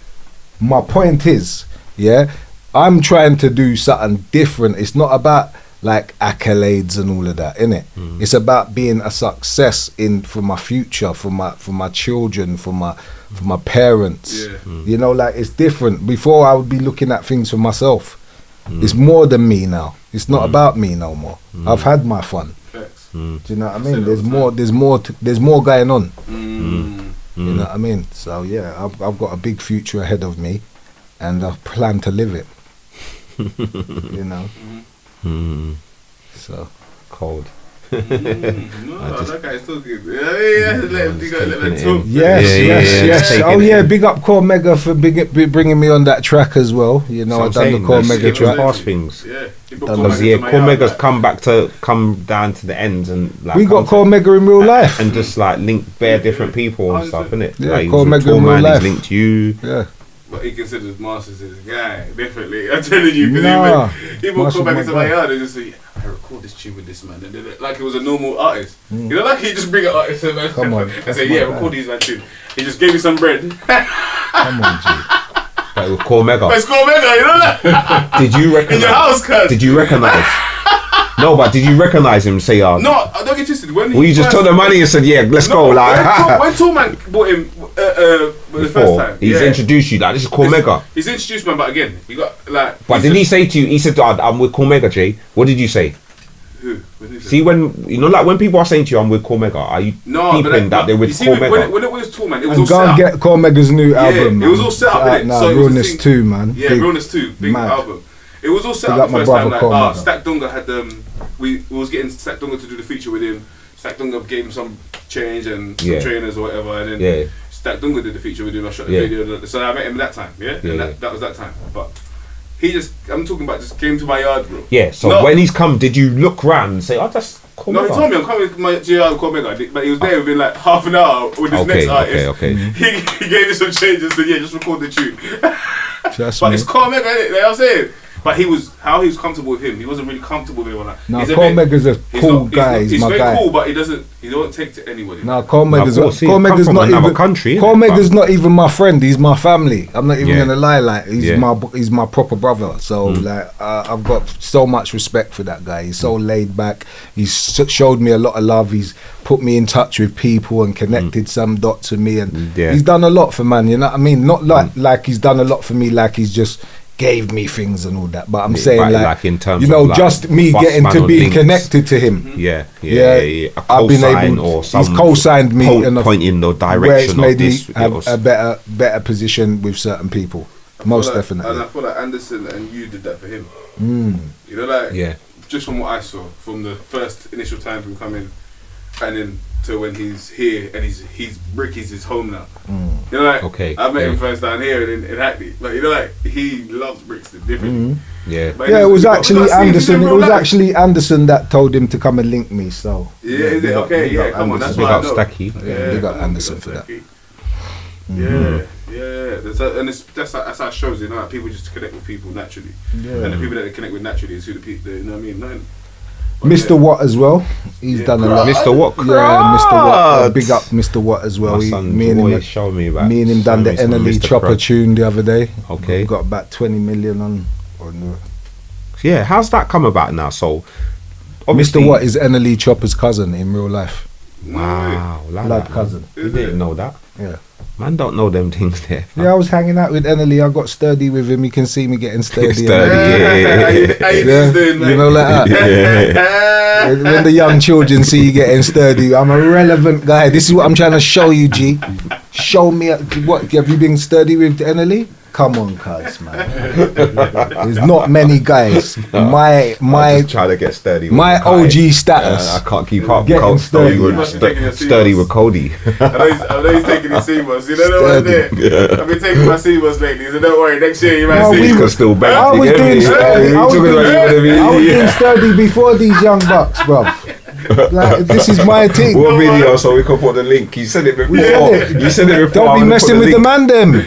my point is, yeah, I'm trying to do something different. It's not about like accolades and all of that, innit? It's about being a success for my future, for my children, for my parents. Yeah. You know, like it's different. Before I would be looking at things for myself. It's more than me now. It's not about me no more. I've had my fun. Facts. Do you know what I mean? There's more going on. You know what I mean? So yeah, I've got a big future ahead of me, and I plan to live it. You know. So Cold. No, that guy's talking. Let him talk. Yes. Oh yeah, big up Cormega for bringing me on that track as well. You know, I've done the Cormega track. Past things. Yeah. Because Cormega's come down to the ends and like we got Cormega in real life and just like link bare different people and stuff, innit? Yeah, like, Cormega in real life. He's linked you. Yeah. But he considers Marsh as his guy, definitely. I'm telling you, because he would come back into my yard and just say, I record this tune with this man. And then, like it was a normal artist. You know, like he just bring an artist and say, yeah, record these man too. He just gave me some bread. Come on, G. But it was Cormega. But it's Cormega, you know that? Did you recognize? In your house, cuz. Did you recognize? No, but did you recognize him? Say, no, I don't get twisted. When you just took the money and said, yeah, let's go. Like, when TempMan bought him the first time, he's introduced you. Like, this is Cormega. He's introduced me, but again, you got like. But did he say to you? He said, "I'm with Cormega, Jay." What did you say? Who? See, when you know, like when people are saying to you, "I'm with Cormega," are you peeping that they're with Cormega? When it was TempMan, it was and all set up. go and get Cormega's new album. It was all set up. Nah, So Realness 2, man. Yeah, Realness 2, big album. It was all set Big up up the my first time. brother Like, Cormega. Stack Dunga had we was getting Stack Dunga to do the feature with him. Stack Dunga gave him some change and some trainers or whatever, and then Stack Dunga did the feature with him. I shot the video, so I met him that time. And that was that time. But I'm talking about just came to my yard, bro. Yeah. So when he's come, did you look round and say, "Oh, that's Cormega"? No, he told me I'm coming with my GR Cormega, but he was there within like half an hour with this next artist. Okay. He gave me some changes and said, yeah, just record the tune. Trust but me. it's Cormega, innit? You know what I'm saying? But he was comfortable with him. He wasn't really comfortable with him. Like, No, Cormega's a cool guy. He's my very guy. cool, but he don't take to anybody. No, Cormega's from not another even country. Cormega's not even my friend. He's my family. I'm not even gonna lie. Like he's my proper brother. So like I've got so much respect for that guy. He's so laid back. He's showed me a lot of love. He's put me in touch with people and connected some dots with me. And he's done a lot for man. You know what I mean? Not like he's done a lot for me. Like he's just gave me things and all that, but I'm saying like in terms you know, of like just me getting to be links. Connected to him. Yeah. I've been able. Or he's co-signed me in pointing the direction where it's made of this. Me have a better position with certain people. Most definitely. And I feel like Anderson and you did that for him. You know, like just from what I saw, from the first initial time from coming, and then to when he's here and he's Bricky's his home now. You know, like I met him first down here in Hackney, but you know, like he loves Brixton differently. It was actually Anderson. It was actually Anderson that told him to come and link me. So is it okay? Yeah, come on, that's big what I up know. Stacky. Big up Anderson for that. And that's how it shows, you know, like people just connect with people naturally, and the people that they connect with naturally is who the people, you know what I mean. Mr. Watt as well. He's done a lot. Mr. Watt, Mr. Watt. Big up Mr. Watt as well. Me and him done the NLE Chopper tune the other day. Okay. Got about 20 million on. Yeah, how's that come about now? So, Mr. Watt is NLE Chopper's cousin in real life. Wow, blood cousin. You didn't know that? Yeah. Man don't know them things there. Fam. Yeah, I was hanging out with NLE. I got sturdy with him. You can see me getting sturdy. You know, like that. When the young children see you getting sturdy, I'm a relevant guy. This is what I'm trying to show you, G. Show me what have you been sturdy with NLE? Come on, cuz, man. There's not many guys. My trying to get sturdy. My OG status. I can't keep up. Sturdy with Cody. I know he's taking his CMOS. You know what I'm saying? I've been taking my CMOS lately, so don't worry. Next year you might see. We can still bang. I was doing sturdy. I was doing sturdy before these young bucks, bro. Like, this is my thing. What video? So we can put the link. You said it before. You said it before. Don't be messing with the man them.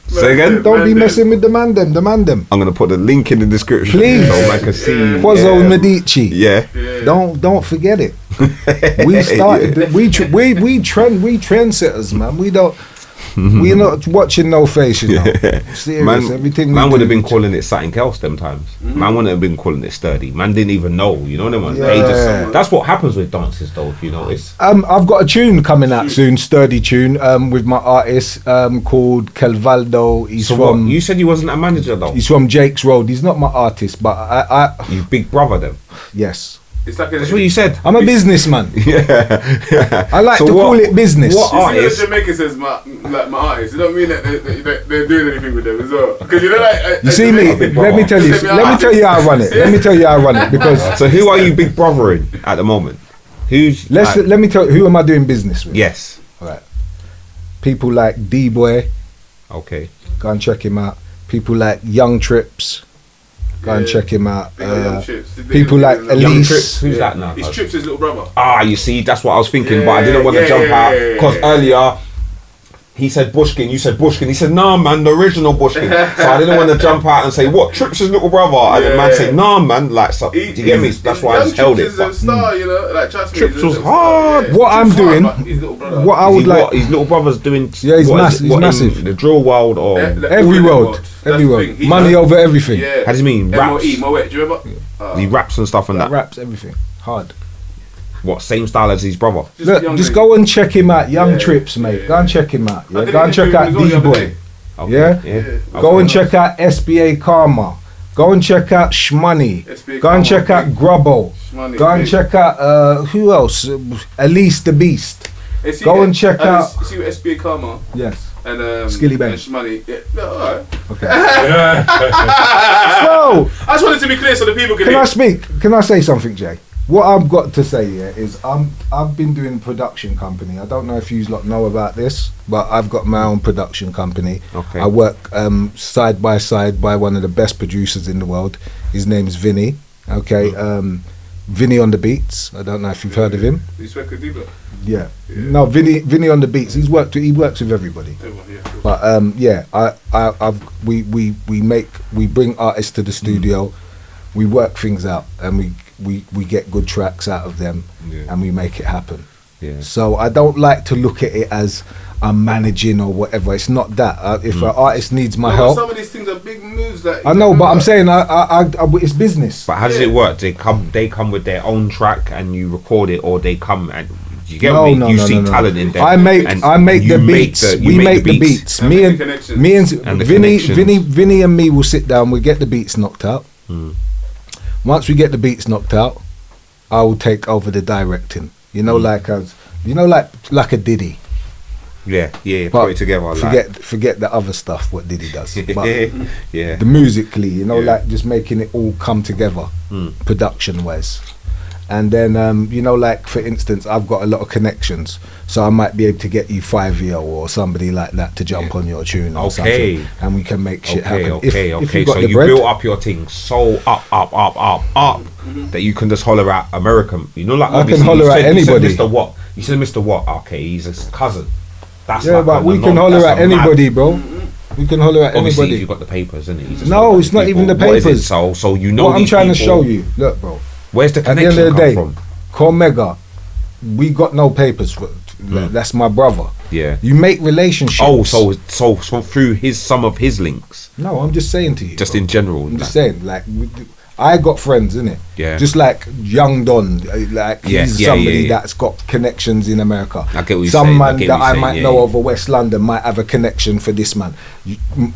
Say again? Don't be messing with the man them. I'm gonna put the link in the description. Please. So I can see. Quazzo Medici. Yeah. Don't forget it. We started. We trendsetters, man. We're not watching no face, you know. Serious. Everything. Man would have been calling it something else them times. Man wouldn't have been calling it sturdy. Man didn't even know. You know them ones. That's what happens with dances, though. If you notice. I've got a tune coming out soon, sturdy tune, with my artist called Calvaldo. He's from. You said he wasn't a manager though. He's from Jake's Road. He's not my artist, but I you big brother them. Yes. It's like That's what you said. I'm a businessman. Yeah. I like to call it business. What You artist? see when Jamaica says my artists, it don't mean that they're doing anything with them as well. Because you know, like You see me? Let me tell you. Let me tell you how I run it. Let me tell you how I run it because So who are you big brothering at the moment? Who's let me tell you who am I doing business with? Yes. All right. People like D-Boy, Okay. go and check him out. People like Young Trips, go and check him out. People like Young Elise. Trips. Who's that now? It's Trips' little brother. You see, that's what I was thinking, but I didn't want to Yeah, jump yeah, out yeah, because earlier he said Bushkin, you said Bushkin. He said, nah, man, the original Bushkin. So I didn't want to jump out and say, what, Trips' little brother? And the man said, nah, man, like, so, do you get me? That's why I just held it. Trips is a star, you know, like, trust me. Trips was hard. What I'm doing, what I would like, his little brother's doing. Yeah, he's what massive. is it, He's massive. in the drill world or every world, every world, money over everything. Yeah. how does he mean? Raps. Moet, do you remember? He raps and stuff and that. Raps everything hard. What, same style as his brother? Look, just go and check him out. Young Trips, mate. Go and check him out. Yeah? Go and check out D-Boy. Okay, Yeah? Go and check out SBA Karma. Go and check out Shmoney. Go and check out Grubbo. Go and check out who else? Elise the Beast. Go and check out. See what SBA Karma Yes. and Skilly Bang. and Shmoney. Yeah, alright. Okay. I just wanted to be clear so the people can Can I hear. speak? Can I say something, Jay? What I've got to say here is I've been doing production company. I don't know if you lot know about this, but I've got my own production company. Okay. I work side by side by one of the best producers in the world. His name's Vinny. Okay. Vinny on the beats. I don't know if you've heard of him. You spoke with Diva? Yeah. No, Vinny on the beats. He works with everybody. But we bring artists to the studio. We work things out and we get good tracks out of them and we make it happen. Yeah. So I don't like to look at it as I'm managing or whatever. It's not that. If an artist needs my help, some of these things are big moves. Like I know, but I'm saying it's business. But how does it work? They come with their own track and you record it, or they come and you get No, me? no, You no, see no, no. talent in them. I make you the beats. We make the beats. And Me the and connections. And the Vinny and me will sit down. We get the beats knocked out. Once we get the beats knocked out, I will take over the directing. You know, like a Diddy. Yeah, But put it together. forget the other stuff what Diddy does. But Yeah. the musically, you know, Yeah. like just making it all come together, production wise. And then, like for instance, I've got a lot of connections, so I might be able to get you 5-year or somebody like that to jump on your tune or something, and we can make shit happen. Okay. If you got So the you bread, built up your thing so up that you can just holler at American. You know, like I can obviously holler at anybody. You said Mr. What? You said Mr. What? Okay, he's his cousin. That's yeah, like but we can holler at anybody, bro. We can holler at Obviously, anybody. you got the papers, isn't it? No, it's not even the What is it? papers. So you know What I'm these trying to people. show you, look, bro. Where's the At the end connection of the day, come from? Cormega, we got no papers for. That's my brother. Yeah. You make relationships. Oh, so through some of his links, No, I'm just saying to you. just bro. in general. I'm just saying, like, I got friends, innit? Yeah. Just like Young Don, like he's somebody that's got connections in America. I get what you're Some saying, man I get that what you're I saying, might yeah, know yeah. over West London might have a connection for this man.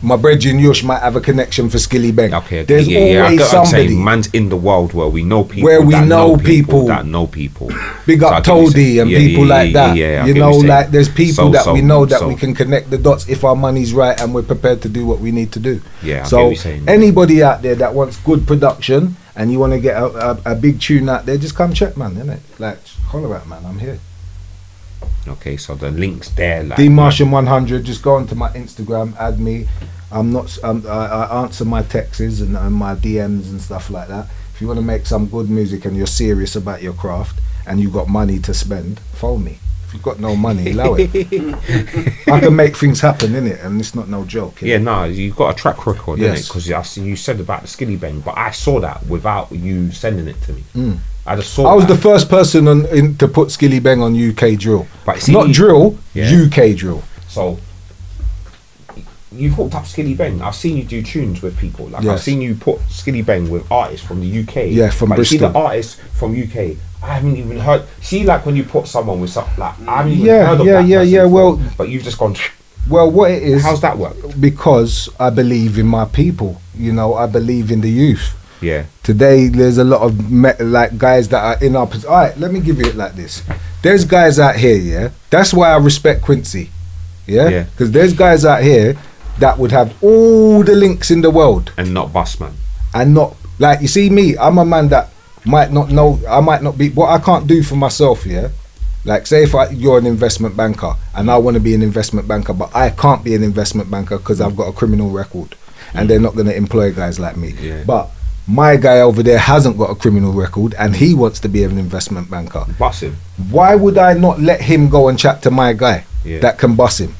My brethren Yush might have a connection for Skilly Bang. Okay, There's I always get what I'm somebody. saying. Man's in the world where we know people. Where we that know people. that know people. Big So I up get what you're Toadie saying. and Yeah, people yeah, like yeah, that. yeah, I You get know, what you're like saying. there's people that we know that so- we can connect the dots if our money's right and we're prepared to do what we we need to do. Yeah, I get what so you're saying. anybody out there that wants good production and you want to get a big tune out there, just come check, man, innit? Like, holler at, man, I'm here. Okay, so the links there, like D Martian 100. Just go onto my Instagram, add me. I'm not. I answer my texts and my DMs and stuff like that. If you want to make some good music and you're serious about your craft and you got money to spend, phone me. If you've got no money, allow it. I can make things happen, innit? And it's not no joke. Yeah, no, you've got a track record, Yes. innit? Because you said about the Skilly Bang, but I saw that without you sending it to me. I just saw. I was that. the first person to put Skilly Bang on UK drill. But see, Not drill, yeah. UK drill. So you've hooked up Skilly Bang. I've seen you do tunes with people. Like I've Yes. seen you put Skilly Bang with artists from the UK. Yeah, from but you see Bristol. the artists from UK. I haven't even heard. See, like when you put someone with something like I haven't even Yeah, heard of yeah, that yeah, person yeah, before, well- but you've just gone. Well, what it is, How's that work? because I believe in my people. You know, I believe in the youth. Yeah. Today, there's a lot of like guys that are in our position. All right, let me give you it like this. There's guys out here, yeah. That's why I respect Quincy, yeah. Because there's guys out here that would have all the links in the world and not bust, man. And not like you see me. I'm a man that might not know. I might not be. What I can't do for myself, yeah. Like say if you're an investment banker and I want to be an investment banker, but I can't be an investment banker because I've got a criminal record, and they're not going to employ guys like me. Yeah. But my guy over there hasn't got a criminal record and he wants to be an investment banker. Bust him. Why would I not let him go and chat to my guy that can bust him?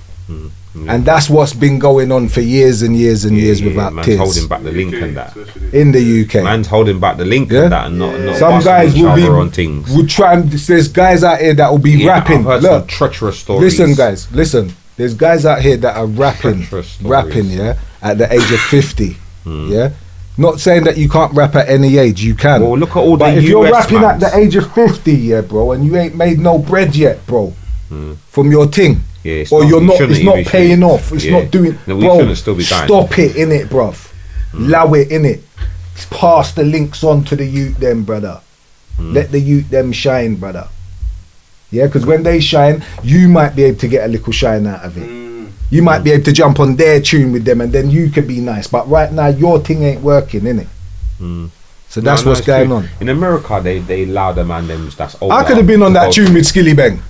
And that's what's been going on for years and years and years without man's tears. holding back the link and that. In the UK. Man's holding back the link and that and not some guys each will be other on things. would try and there's guys out here that will be rapping. I've heard Look, some treacherous stories. listen guys, listen. There's guys out here that are rapping, yeah, at the age of 50, yeah. Not saying that you can't rap at any age, you can. Well, look at all but the if US you're rapping mans. at the age of 50, yeah, bro, and you ain't made no bread yet, bro, from your thing, or it's not paying off, it's not doing, bro, stop it, innit, bruv. Allow it, innit. Pass the links on to the youth them, brother. Let the youth them shine, brother. Yeah, because when they shine, you might be able to get a little shine out of it. You might be able to jump on their tune with them and then you could be nice. But right now, your thing ain't working, innit? So that's what's going on. In America, they allow the man them that's older. I could have been on that tune with Skilly Bang.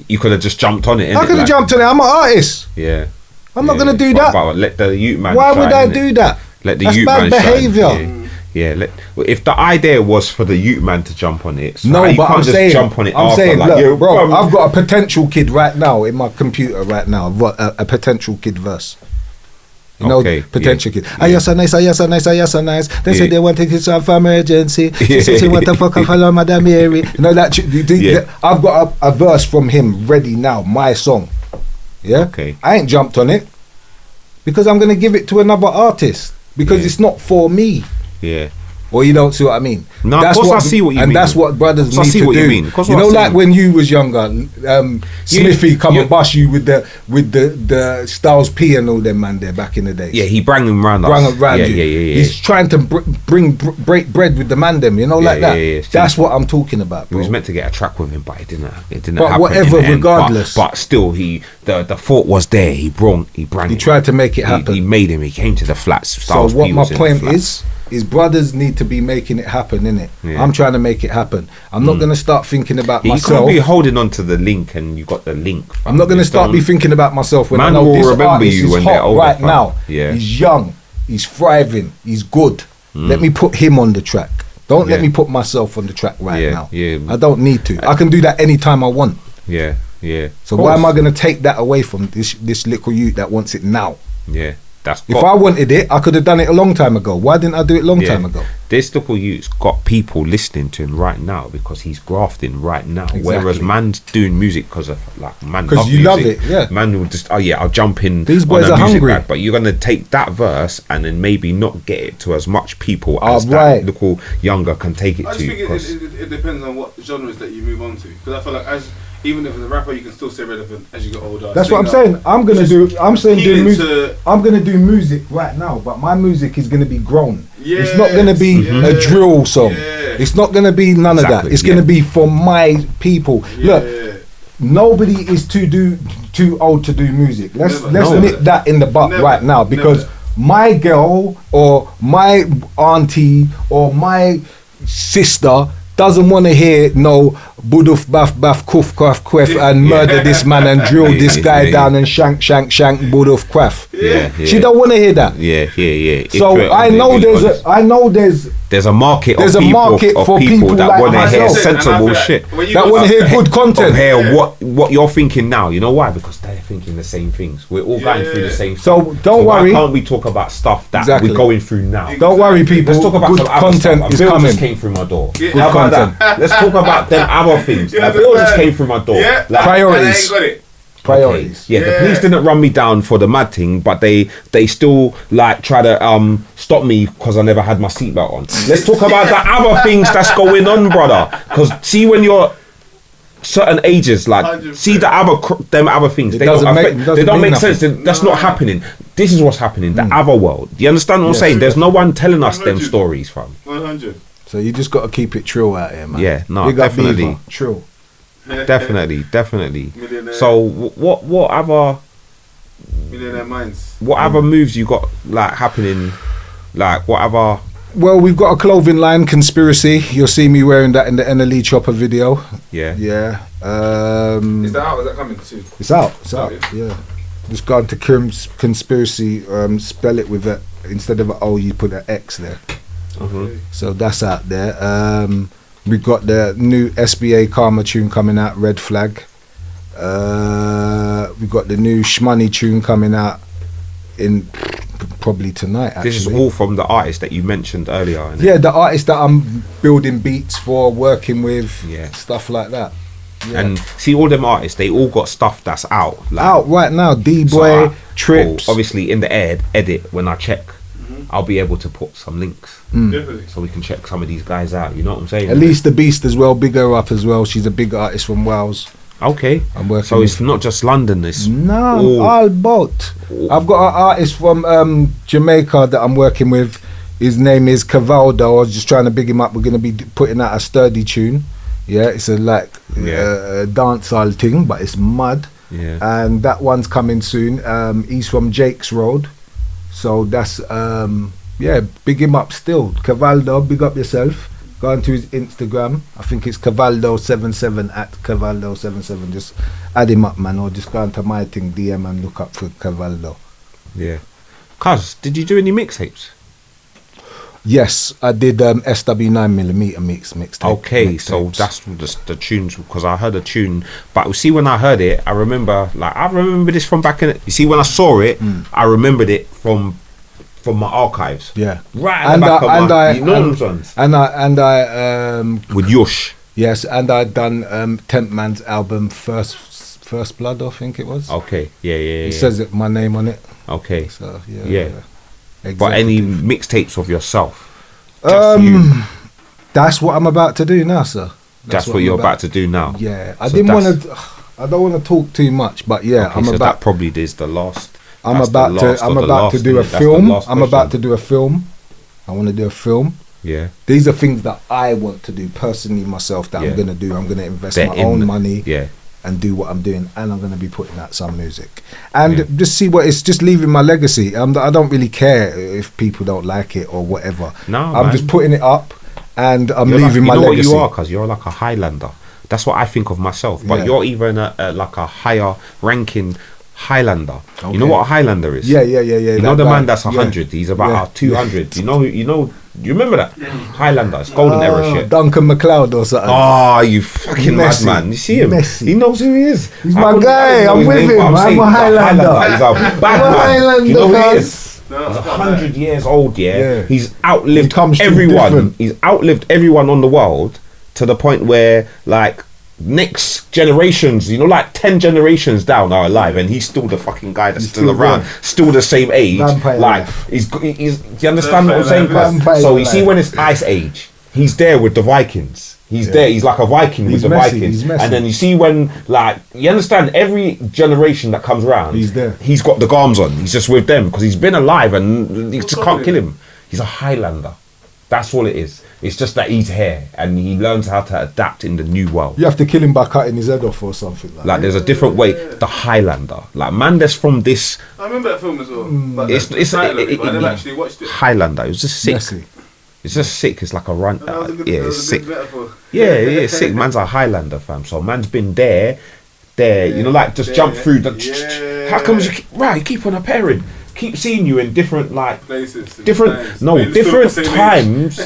You could have just jumped on it, innit? I could have jumped on it. I'm an artist. Yeah. I'm not going to do that. But let the youth man Why shine, would I innit? do that? Let the That's youth bad man behaviour. shine. Yeah. If the idea was for the youth man to jump on it, so no, you but can't I'm just saying, jump on it I'm after, saying, like, look, yo, bro, I've got a potential kid right now in my computer right now. I've got a potential kid verse. You know, potential kid. Ah, you're so nice, ah, you're so nice, ah, you're so nice. They said they want to kiss off emergency. They said, what the fuck, I follow Madame Mary. You know that? I've got a verse from him ready now, my song. Yeah? Okay. I ain't jumped on it because I'm going to give it to another artist because it's not for me. Yeah. Or you don't see what I mean? No, that's of course what, I see what you mean. And that's what brothers need to do. You know, like when you was younger, Smithy come and bust you with the Styles P and all them man there back in the days. Yeah, he brang him round us. Yeah. He's trying to break bread with the man them, you know, like that. Yeah. That's what I'm talking about, bro. He was meant to get a track with him, but it didn't happen. But whatever, regardless. But still, the thought was there. He tried to make it happen. He made him. He came to the flats. Styles P my point is brothers need to be making it happen, innit? Yeah. I'm trying to make it happen. I'm not going to start thinking about myself. You can't be holding on to the link and you got the link. I'm not going to start be thinking about myself when I know this artist is hot right now. Yeah. He's young, he's thriving, he's good. Let me put him on the track. Don't let me put myself on the track right now. Yeah. I don't need to. I can do that anytime I want. Yeah. So why am I going to take that away from this little youth that wants it now? Yeah. If I wanted it, I could have done it a long time ago. Why didn't I do it a long time ago? This little youth's got people listening to him right now because he's grafting right now. Exactly. Whereas man's doing music because you love it. Yeah, man will just I'll jump in. These boys are hungry, but you're gonna take that verse and then maybe not get it to as much people as that little younger can take it to. I just think it depends on what genres that you move on to, because I feel like even if as a rapper, you can still stay relevant as you get older. That's what I'm saying. I'm gonna do music right now, but my music is gonna be grown. It's not gonna be a drill song. It's not gonna be none of that. It's gonna be for my people. Look, nobody is too old to do music. Let's nip that in the butt right now, because my girl or my auntie or my sister doesn't want to hear no buduf baf kuf kwaf kwef and murder this man and drill this guy down and shank buduf kwaf. She don't want to hear that. So I know there's a market for people that want to hear sensible shit, that want to hear good content, hear what you're thinking now. You know why? Because they're thinking the same things. We're all going through the same stuff. So don't worry. Why can't we talk about stuff that we're going through now? Don't worry, people. Let's talk about good content is coming. Just came through my door. Good content. Let's talk about them other things. Like, Bill just came through my door. Like, priorities. Priorities. Okay. The police didn't run me down for the mad thing, but they still like try to stop me because I never had my seatbelt on. Let's talk about the other things that's going on, brother. Because see, when you're certain ages, like 100%. see them other things. They don't make sense. That's not happening. This is what's happening. The other world. Do you understand what I'm saying? There's no one telling us them stories from. 100. So you just got to keep it trill out here, man. Yeah, no, Big up definitely. Beaver, trill. Definitely. Millionaire. So what other Millionaire minds. what other moves you got like happening? Like what other? Well, we've got a clothing line, Conspiracy. You'll see me wearing that in the NLE Chopper video. Yeah. Yeah. Is that out? Is that coming too? It's out. It's out. Yeah. Just gone to Conspiracy. Spell it with a instead of an O, you put an X there. Okay. So that's out there. We got the new SBA Karma tune coming out, Red Flag. We got the new Shmoney tune coming out in probably tonight. Actually, This is all from the artist that you mentioned earlier. Innit? yeah, the artist that I'm building beats for, working with, stuff like that. Yeah. And see all them artists, they all got stuff that's out. Like, out right now. D-Boy, Trips. Obviously in the edit when I check, I'll be able to put some links. Definitely. So we can check some of these guys out. You know what I'm saying? At least the Beast as well, big her up as well. She's a big artist from Wales. Okay. I'm working So it's not just London. It's no, all both. I've got an artist from Jamaica that I'm working with. His name is Cavaldo. I was just trying to big him up. We're going to be putting out a sturdy tune. Yeah, it's a dancehall thing, but it's mud. Yeah. And that one's coming soon. He's from Jake's Road. So that's big him up still. Cavaldo, big up yourself. Go onto his Instagram. I think it's Cavaldo77 at Cavaldo77. Just add him up, man, or just go onto my thing, DM and look up for Cavaldo. Yeah. Cuz, did you do any mixtapes? Yes, I did SW9mm mixtape. Okay, so that's the tunes, because I heard a tune, but you see when I heard it, I remember this from back in. You see when I saw it, I remembered it from my archives. Yeah, right. At the back of my, you know those ones. And I with Yush. Yes, and I'd done TempMan's album First Blood, I think it was. Okay, yeah. It says it, my name on it. Okay, so yeah. But any mixtapes of yourself? That's what I'm about to do now, sir. That's what you're about to do now. Yeah, I didn't want to. I don't want to talk too much, but yeah, okay, so that probably is the last. I'm about to do a film. I'm about to do a film. I want to do a film. Yeah. These are things that I want to do personally myself. That I'm gonna do. I'm gonna invest my own money. Yeah. And do what I'm doing, and I'm going to be putting out some music, and just see what it's just leaving my legacy. I don't really care if people don't like it or whatever. No, I'm just putting it up, and I'm leaving my legacy. What you are, because you're like a Highlander. That's what I think of myself. But you're even like a higher ranking Highlander. Okay. You know what a Highlander is? Yeah. You know the man that's 100. He's about 200. You remember that? Highlander. It's golden era shit. Duncan MacLeod or something. Oh, you fucking madman! You see him? Messi. He knows who he is. He's my guy. I'm with him. I'm a Highlander. He's a bad man. You know who he is? No, he's 100 years old. Yeah. He's outlived he everyone. He's outlived everyone on the world to the point where like next generations, like 10 generations down are alive, and he's still the fucking guy that's still around, still the same age. Vampire like he's do you understand what I'm saying? So you see when it's Ice Age, he's there with the Vikings. He's there, he's like a Viking with the Vikings. And then you see when, like, you understand, every generation that comes around, he's there. He's got the garms on. He's just with them because he's been alive and you just can't kill him. He's a Highlander. That's all it is. It's just that he's here and he learns how to adapt in the new world. You have to kill him by cutting his head off or something like that. Like there's a different way. The Highlander. Like man that's from this. I remember that film as well. But I never actually watched it. Highlander. It was just sick. Messy. It's just sick. It's like a run. It's sick. Yeah, it's sick. Man's a Highlander fam. So man's been there, like just jump through the. How comes you keep on appearing? Keep seeing you in different places, different times,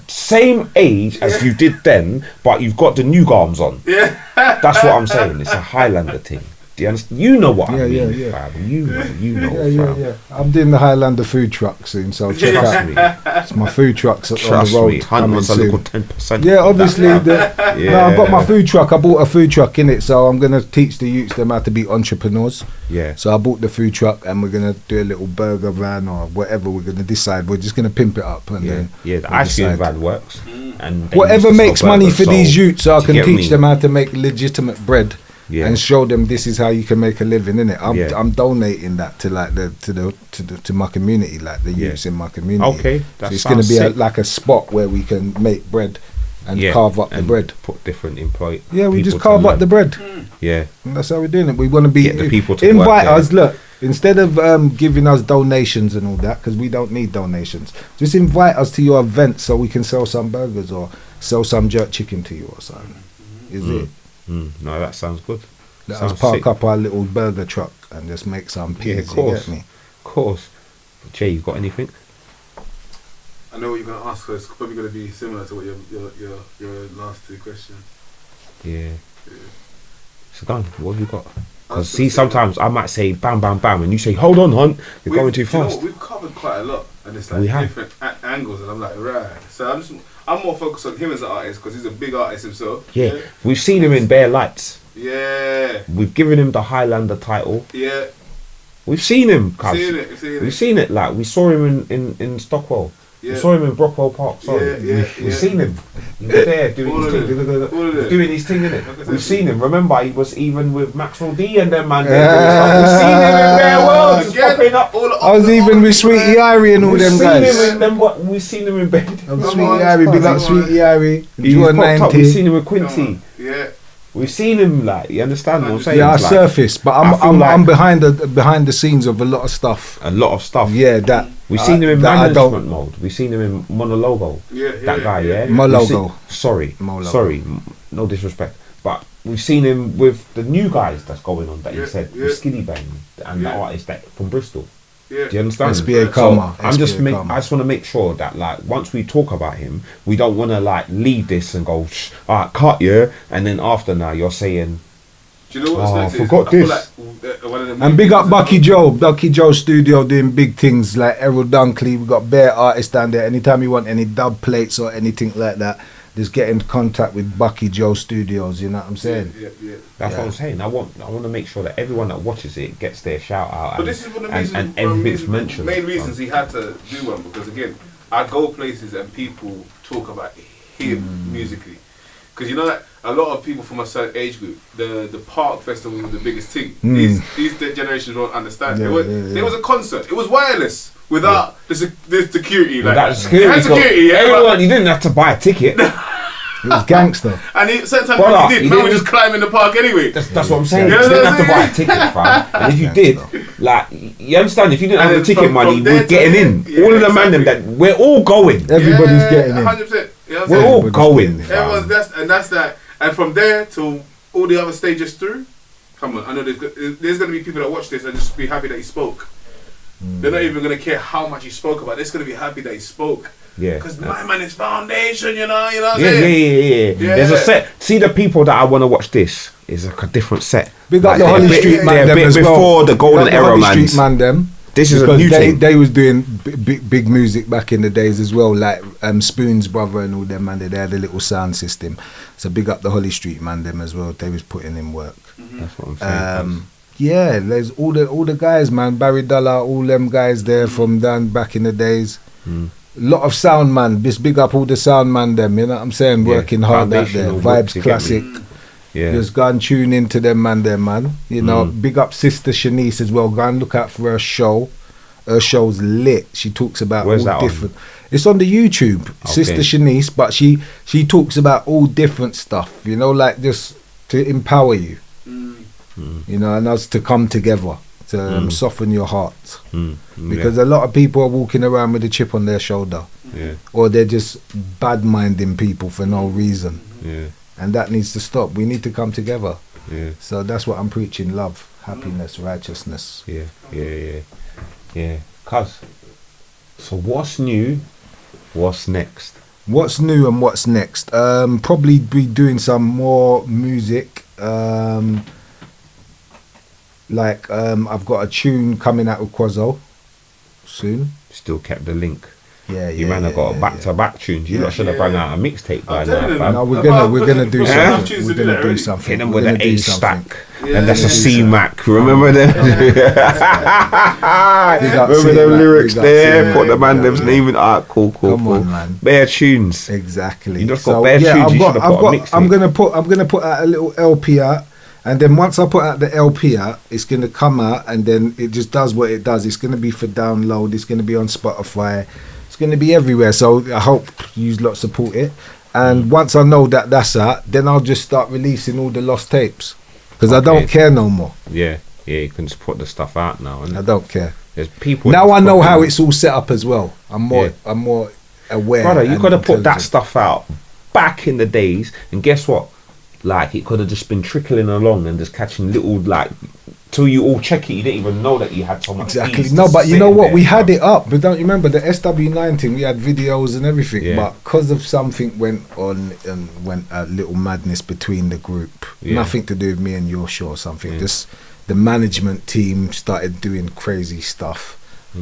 same age as you did then, but you've got the new garms on. Yeah, that's what I'm saying. It's a Highlander thing. Do you understand? You know what I mean, yeah. fam. You know, fam. Yeah. I'm doing the Highlander food truck soon, so check out me. It's my food trucks on the road. Me, Hunt wants a little 10%. Yeah, obviously. No, I've got my food truck. I bought a food truck in it, so I'm gonna teach the youths them how to be entrepreneurs. Yeah. So I bought the food truck, and we're gonna do a little burger van or whatever. We're gonna decide. We're just gonna pimp it up, and then the ice cream van works. And whatever makes money for these youths, so I can teach them how to make legitimate bread. Yeah. And show them this is how you can make a living, innit? I'm donating that to like to my community, like the youths in my community. Okay, so it's going to be like a spot where we can make bread and carve up the bread. Put different employees. Yeah, we just carve up the bread. Yeah, and that's how we're doing it. We want to be get the people to invite us. Look, instead of giving us donations and all that, because we don't need donations. Just invite us to your event so we can sell some burgers or sell some jerk chicken to you or something. Is it? No, that sounds good. Let us park up our little burger truck and just make some peas. Yeah, of course. You get me? Of course. Jay, you got anything? I know what you're going to ask, so it's probably going to be similar to what your last two questions. Yeah. So, Dan, what have you got? Because see, sometimes I might say bam, bam, bam, and you say, hold on, hon, you're going too fast. We've covered quite a lot, and it's like different angles, and I'm like, right. So I'm more focused on him as an artist because he's a big artist himself. Yeah, we've seen him in Bare Lights. Yeah. We've given him the Highlander title. Yeah. We've seen him, We've seen it. Like we saw him in Stockwell. Yeah. We saw him in Brockwell Park. Sorry. We've seen him. He was there doing his thing. Doing his thing, innit? We've seen him. Remember, he was even with Maxwell D and them man. We've seen him in Bare World. Just popping up. I was even with Sweetie Irie and all them guys. We've seen him in bed. Sweetie Irie, big up Sweetie Irie. He was popped up. We've seen him with Quincy. Yeah. We've seen him, like, you understand what I'm saying? Yeah, I surface, but I'm behind the scenes of a lot of stuff. Yeah, that we've seen him in management mode. We've seen him in Monologo. That guy, Mologo. Sorry, no disrespect, but we've seen him with the new guys that's going on. That you said, with Skinny Bang and the artist that from Bristol. Yeah. Do you understand? SBA Karma. So I just want to make sure that, like, once we talk about him, we don't want to like leave this and go, alright, cut, and then after now you're saying, do you know what? I forgot this. Like, and big up Bucky Joe studio doing big things like Errol Dunkley. We got bare artists down there. Anytime you want any dub plates or anything like that, just get in contact with Bucky Joe Studios. You know what I'm saying? Yeah. That's what I'm saying. I want to make sure that everyone that watches it gets their shout out. But this is one of the reasons, main reasons he had to do one, because again, I go places and people talk about him musically, because you know that a lot of people from a certain age group, the Park Festival was the biggest thing. These generations won't understand. There was a concert. It was wireless. Without the security, like without security, everyone, you didn't have to buy a ticket. It was gangster. And sometimes when you did, man would just climb in the park anyway. That's what I'm saying. You didn't have to buy a ticket, fam. And if you did, like, you understand, if you didn't have the ticket money, we're getting in. All of the man them that we're all going. Everybody's getting in. 100%. We're all going. Everyone's that's that. And from there to all the other stages through, come on, I know there's going to be people that watch this and just be happy that he spoke. They're not even going to care how much he spoke about. They're just going to be happy that he spoke. Yeah. Because my man is foundation, you know what I'm saying? Yeah. There's a set. See, the people that I want to watch this is like a different set. Big up the Holly Street man them as well. Before the Golden Era man them. This is a new thing. They was doing big music back in the days as well, like Spoon's brother and all them man. They had a little sound system. So big up the Holly Street man them as well. They was putting in work. That's what I'm saying. Yeah, there's all the guys, man. Barry Dollar, all them guys there from down back in the days. Lot of sound man. Just big up all the sound man them. You know what I'm saying? Working hard out there. Vibes Classic. Just go and tune into them man there, man. You know, big up Sister Shanice as well. Go and look out for her show. Her show's lit. She talks about Where's all that different. It's on the YouTube, Sister Shanice, but she talks about all different stuff. You know, like just to empower you. You know, and us to come together to soften your heart, because a lot of people are walking around with a chip on their shoulder, or they're just bad minding people for no reason, and that needs to stop. We need to come together. So that's what I'm preaching: love, happiness, righteousness. Cuz, so what's new? What's next? What's new and what's next? Probably be doing some more music. like I've got a tune coming out with Quazzo soon. Still kept the link. Yeah, You man have got back-to-back tunes. You lot should have brought out a mixtape by now, fam. No, we're gonna do something. We're gonna do something. Hit them with an A stack, and that's a C Mac. Remember them? Remember them lyrics there? Put the man them's name in. Alright, cool. Come on, man. Bare tunes. Exactly. You just got bare tunes. You should have got a mixtape. I'm gonna put out a little LP out. And then once I put out the LP out, it's going to come out and then it just does what it does. It's going to be for download. It's going to be on Spotify. It's going to be everywhere. So I hope you lot support it. And once I know that that's out, then I'll just start releasing all the lost tapes. Because I don't care no more. Yeah, you can just put the stuff out now. I don't care. There's people. Now I know how it's all set up as well. I'm more aware. Brother, you got to put that stuff out back in the days. And guess what? Like, it could have just been trickling along and just catching little, like, till you all check it, you didn't even know that you had so much. Exactly. No, but you know what? We had it up. But don't you remember the SW9 thing? We had videos and everything. Yeah. But because of something went on and went a little madness between the group, nothing to do with me and your show or something. Just the management team started doing crazy stuff.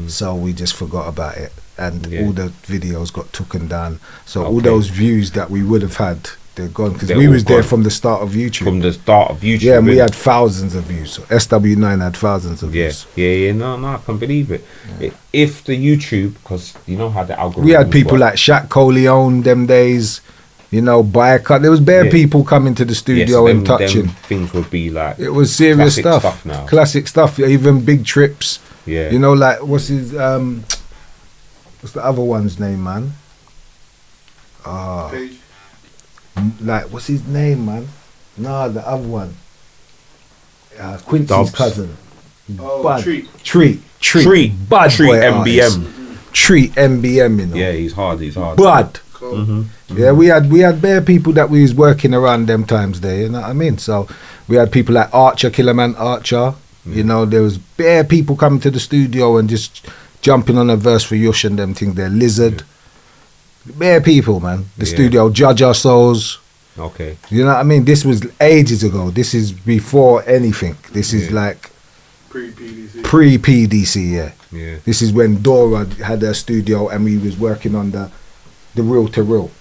So we just forgot about it. And all the videos got taken down. So all those views that we would have had, they're gone, because we was there from the start of YouTube. From the start of YouTube. Yeah, and we had thousands of views. So SW9 had thousands of views. Yeah, no, I can believe it. If the YouTube, because you know how the algorithm. We had people like Shaq Coleone them days, you know, Biker. There was bare people coming to the studio and touching. Things would be like. It was serious stuff. Now. Classic stuff. Even Big Trips. Yeah. You know, like what's his what's the other one's name, man? Page. Like, what's his name, man? Nah, the other one. Quincy's Dobbs. cousin. Oh, Treat. Bud Treat boy MBM. Treat MBM, you know. Yeah, he's hard. Bud. Yeah, we had bare people that we was working around them times there, you know what I mean? So we had people like Archer, Killerman Archer. You know, there was bare people coming to the studio and just jumping on a verse for Yush and them things there. Lizard. Bare people, man. The studio, Judge Our Souls. Okay. You know what I mean? This was ages ago. This is before anything. This is like pre-PDC. Pre-PDC, Yeah. This is when Dora had her studio and we was working on the Real to Real.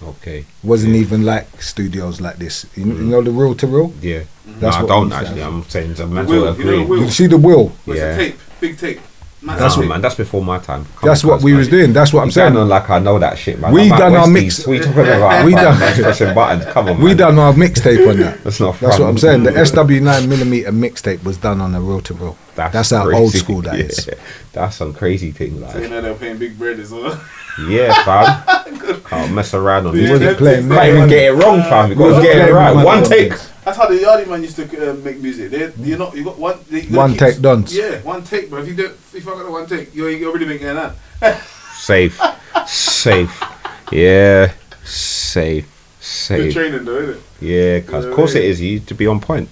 Okay. Wasn't even like studios like this. You know the Real to Real? Yeah. That's no, I what don't we actually. have. I'm saying the man Will, will agree. You see the Will? It's a tape, big tape. That's what, man. That's before my time. That's what we was doing. That's what I'm saying. On like I know that shit, man. We done our mix. We talking about. We done pressing buttons. Come on, man. We done our mixtape on that. That's not. That's what I'm saying. The SW9mm mixtape was done on a Real to Real. That's how old school that is. That's some crazy thing, like. So you know they're paying big bread as well. Yeah, fam. Can't mess around on this. Wasn't playing. Can't even get it wrong, fam. You got to get it right. One take. That's how the Yardie man used to make music. You got one. One take done. Yeah, one take, bro. If I got the one take, you're already making that. Safe. Yeah, safe. Good training, though, isn't it? Yeah, cause of course it is. You need to be on point.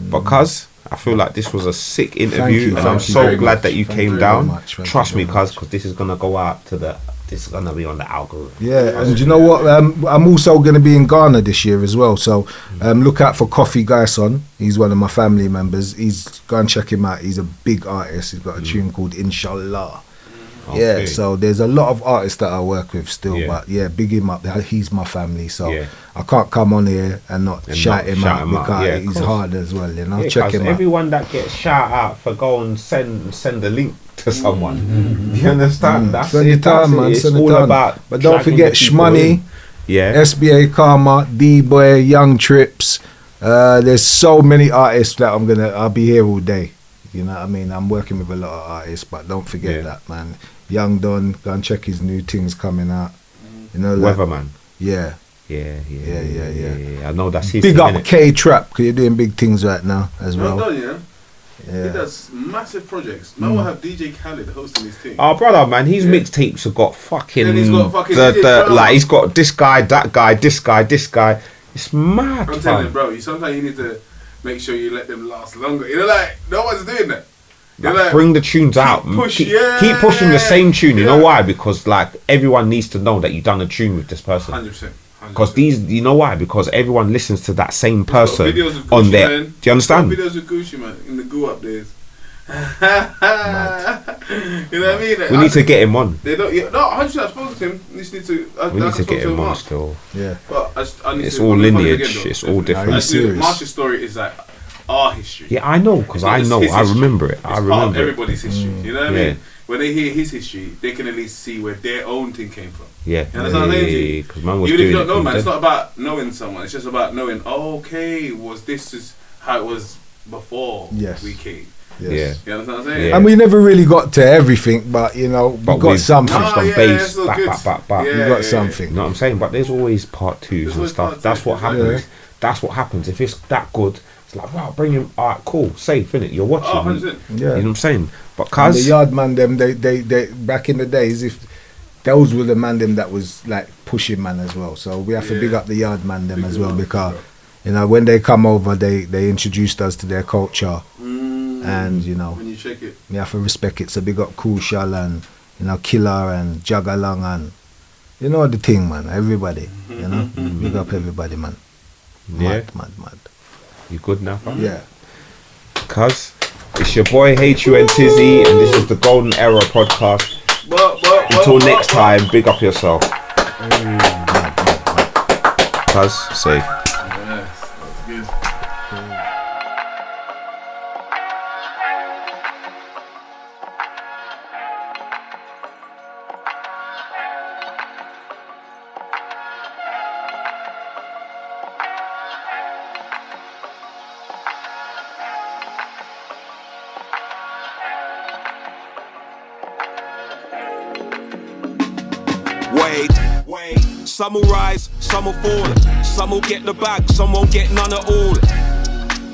Because I feel like this was a sick interview, and I'm so glad that you came down. Trust me, cause this is gonna go out to the. This is gonna be on the algorithm. Yeah, and you know what? I'm also gonna be in Ghana this year as well. So look out for Coffee Gyson. He's one of my family members. Go and check him out. He's a big artist. He's got a tune called Inshallah. Okay. Yeah, so there's a lot of artists that I work with still, but big him up. He's my family, so I can't come on here and not shout him out because he's hard as well, you know. Check him out. Everyone that gets shout out for go and send a link to someone. Do you understand? That's send it on, man. It's send all it on. about. But don't forget Shmoney, yeah, SBA Karma, D-Boy, Young Trips. There's so many artists that I'll be here all day. You know what I mean? I'm working with a lot of artists, but don't forget that, man. Young Don, go and check his new things coming out. You know, Weatherman. Yeah. Yeah. I know that's his. Big up K-Trap, because you're doing big things right now as well. Well done, He does massive projects. Now we'll have DJ Khaled hosting his team. Oh, brother, man, his mixtapes have got fucking. He's got fucking like he's got this guy, that guy, this guy. It's mad. I'm telling you, bro. Sometimes you need to make sure you let them last longer. You know, like no one's doing that. Like, bring the tunes out. Keep pushing the same tune. You know why? Because like everyone needs to know that you've done a tune with this person. 100%. Because these, you know why? Because everyone listens to that same person videos of on Gucci, there. man. Do you understand? Videos with Gucci, man, in the Go Up days. You know what I mean? Like, We need to get him on. They don't. Yeah, no, 100%. I spoke to him. We just need to. We need to get him on still. Yeah. But I need It's to, all I'm gonna lineage. again, It's all different. Marsh's story is like our history. Yeah, I know, because I know. I remember it. I It's part of remember it. everybody's history. You know what I Yeah. mean? When they hear his history, they can at least see where their own thing came from. Yeah. You understand what I'm saying? Because man was Even if doing you don't it know, from man, it's then. not about knowing someone. It's just about knowing. Oh, okay, was this is how it was before we came? Yes. You understand what I'm saying? Yeah. And we never really got to everything, but you know, we But got we've something. touched on yeah, base, it's all back. good. We Yeah, got yeah, something. You know what I'm saying? But there's always part twos There's and always stuff. part That's two, what exactly. happens. That's what happens. If it's that good, it's like, wow, bring him. Alright, cool, safe, innit? You're watching. Oh, 100%. Yeah. You know what I'm saying? But And cuz the yard man, them, they back in the days, if those were the man them that was like pushing man as well. So we have to big up the yard man them as well, because you know when they come over, they introduced us to their culture, and you know When you check it. we have to respect it. So big up Cool Shell and you know Killer and Jagalong and you know the thing, man. Everybody, you know, big up everybody, man. Yeah. Mad. you good now, fam? Yeah. Cuz it's your boy HUN Tizzy, and this is the Golden Era podcast. Until next time, big up yourself. Cuz safe. Yes, that's good. Wait, some will rise, some will fall. Some will get the bag, some won't get none at all.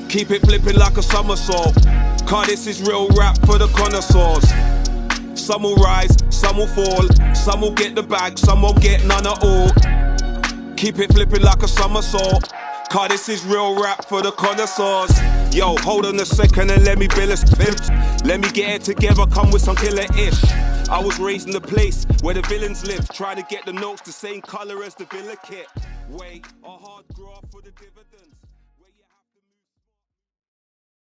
Keep it flipping like a somersault. Cause this is real rap for the connoisseurs. Some will rise, some will fall. Some will get the bag, some won't get none at all. Keep it flipping like a somersault. Cause this is real rap for the connoisseurs. Yo, hold on a second and let me build a fifth. Let me get it together, come with some killer-ish. I was raised in the place where the villains live, trying to get the notes the same color as the villa kit. Wait, a hard graft for the dividends.